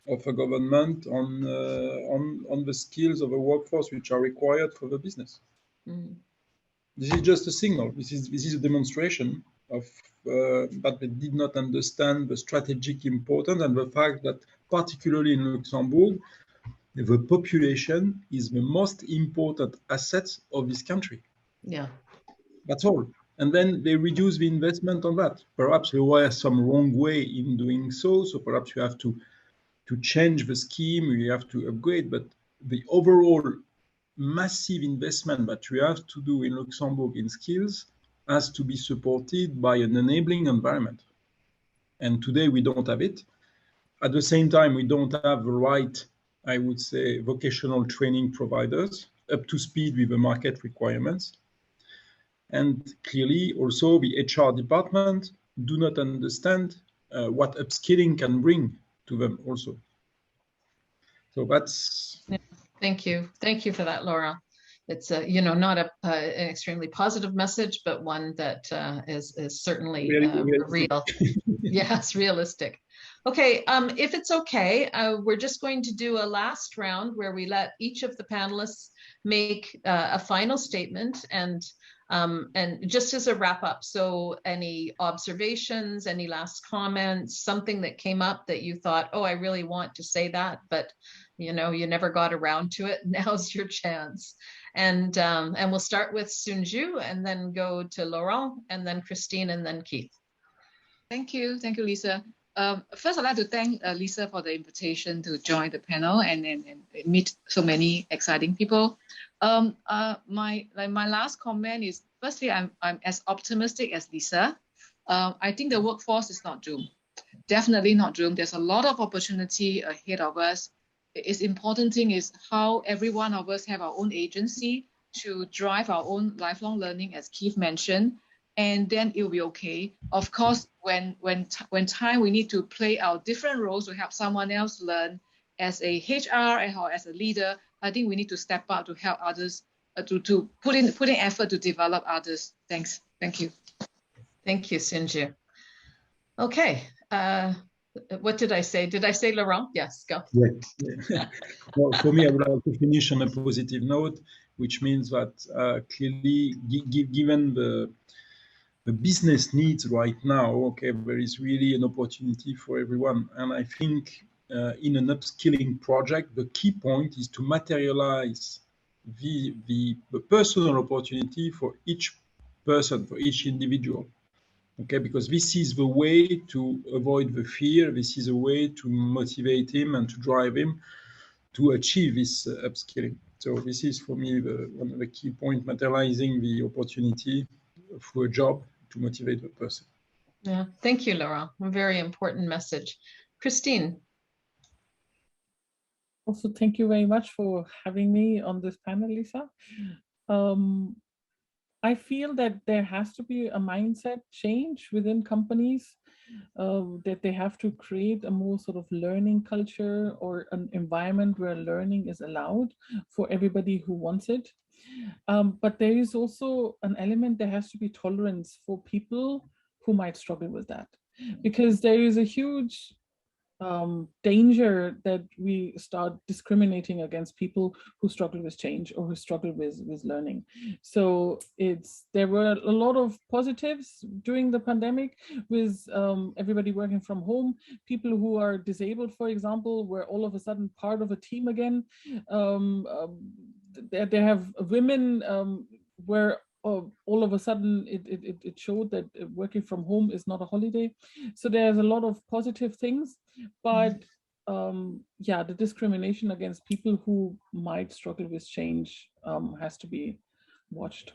of a government on the skills of a workforce which are required for the business. Mm. This is just a signal. This is a demonstration of that they did not understand the strategic importance and the fact that, particularly in Luxembourg, the population is the most important asset of this country. Yeah, that's all. And then they reduce the investment on that. Perhaps there was some wrong way in doing so. So perhaps you have to change the scheme, you have to upgrade, but the overall massive investment that you have to do in Luxembourg in skills has to be supported by an enabling environment. And today we don't have it. At the same time, we don't have the right, I would say, vocational training providers up to speed with the market requirements. And clearly also the HR department do not understand what upskilling can bring to them also. So that's... Yeah, thank you. Thank you for that, Laura. It's not an extremely positive message, but one that is certainly real. Yes, realistic. Okay, if it's okay, we're just going to do a last round where we let each of the panelists make a final statement and just as a wrap up. So any observations, any last comments, something that came up that you thought, oh, I really want to say that, but you never got around to it. Now's your chance. And we'll start with Sunju and then go to Laurent and then Christine and then Keith. Thank you, Lisa. First, I'd like to thank Lisa for the invitation to join the panel and meet so many exciting people. My last comment is, firstly, I'm as optimistic as Lisa. I think the workforce is not doomed. Definitely not doomed. There's a lot of opportunity ahead of us. It's important thing is how every one of us have our own agency to drive our own lifelong learning, as Keith mentioned, and then it will be okay. Of course, when time we need to play our different roles to help someone else learn as a HR or as a leader, I think we need to step up to help others, to put in effort to develop others. Thanks. Thank you. Thank you, Sunju. Okay, what did I say? Did I say Laurent? Yes, go. Yeah. Well, for me, I would like to finish on a positive note, which means that clearly, given the business needs right now, okay, there is really an opportunity for everyone. And I think in an upskilling project, the key point is to materialize the personal opportunity for each person, for each individual. Okay, because this is the way to avoid the fear. This is a way to motivate him and to drive him to achieve this upskilling. So this is for me one of the key points, materializing the opportunity for a job to motivate the person. Yeah, thank you, Laurent. A very important message. Christine. Also, thank you very much for having me on this panel, Lisa. I feel that there has to be a mindset change within companies, that they have to create a more sort of learning culture or an environment where learning is allowed for everybody who wants it. But there is also an element, there has to be tolerance for people who might struggle with that, because there is a huge danger that we start discriminating against people who struggle with change or who struggle with learning. So there were a lot of positives during the pandemic with everybody working from home. People who are disabled, for example, were all of a sudden part of a team again. They have women where all of a sudden it showed that working from home is not a holiday. So there's a lot of positive things, but yeah, the discrimination against people who might struggle with change has to be watched.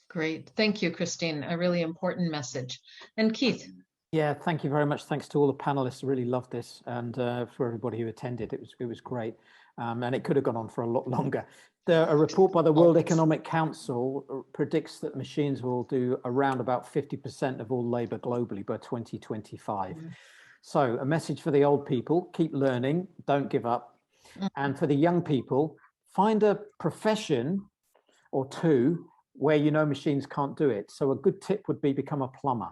Great, thank you, Christine. A really important message. And Keith. Yeah, thank you very much. Thanks to all the panelists. I really loved this, and for everybody who attended, it was great. And it could have gone on for a lot longer. A report by the World Economic Council predicts that machines will do around about 50% of all labor globally by 2025. So a message for the old people: keep learning, don't give up. And for the young people, find a profession or two where you know machines can't do it. So a good tip would be become a plumber.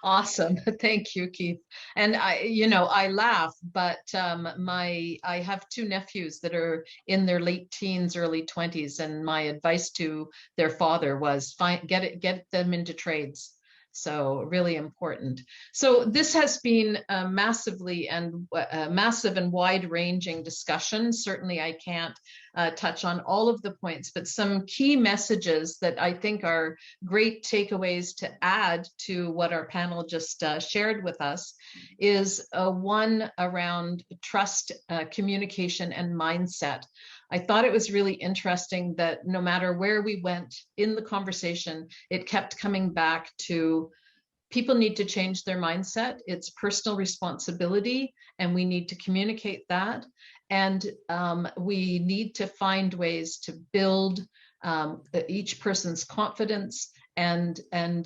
Awesome. Thank you, Keith. And I laugh, but I have two nephews that are in their late teens, early 20s, and my advice to their father was get them into trades. So really important. So this has been a massive and wide-ranging discussion. Certainly I can't touch on all of the points, but some key messages that I think are great takeaways to add to what our panel just shared with us is one around trust, communication, and mindset. I thought it was really interesting that no matter where we went in the conversation, it kept coming back to people need to change their mindset. It's personal responsibility, and we need to communicate that. And we need to find ways to build each person's confidence and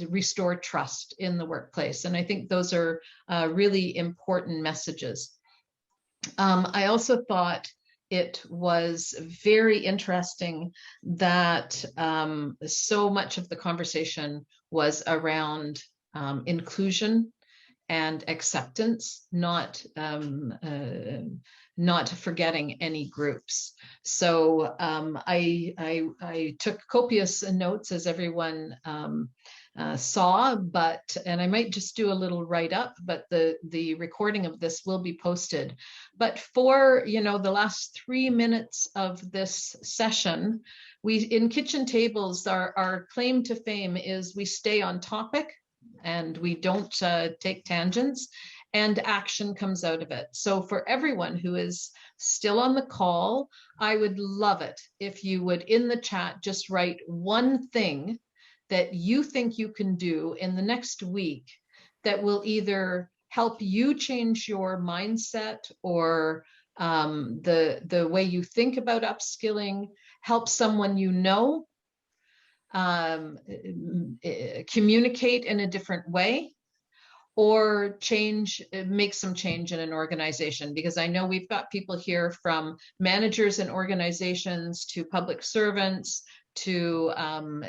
restore trust in the workplace. And I think those are really important messages. I also thought it was very interesting that so much of the conversation was around inclusion and acceptance, not forgetting any groups. So I took copious notes, as everyone saw, and I might just do a little write-up, but the recording of this will be posted. But for the last 3 minutes of this session, in Kitchen Tables, our claim to fame is we stay on topic and we don't take tangents, and action comes out of it. So for everyone who is still on the call, I would love it if you would, in the chat, just write one thing that you think you can do in the next week that will either help you change your mindset or the way you think about upskilling, help someone you know communicate in a different way, or make some change in an organization. Because I know we've got people here from managers and organizations to public servants to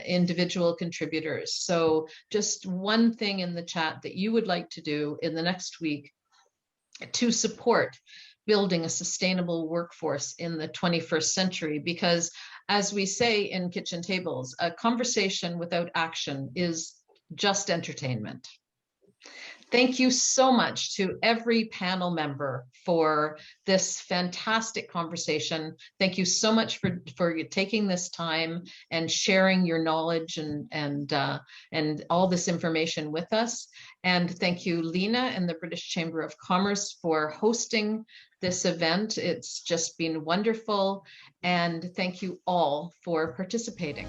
individual contributors. So just one thing in the chat that you would like to do in the next week to support building a sustainable workforce in the 21st century, because as we say in Kitchen Tables, a conversation without action is just entertainment. Thank you so much to every panel member for this fantastic conversation. Thank you so much for taking this time and sharing your knowledge and all this information with us. And thank you, Lena and the British Chamber of Commerce, for hosting this event. It's just been wonderful. And thank you all for participating.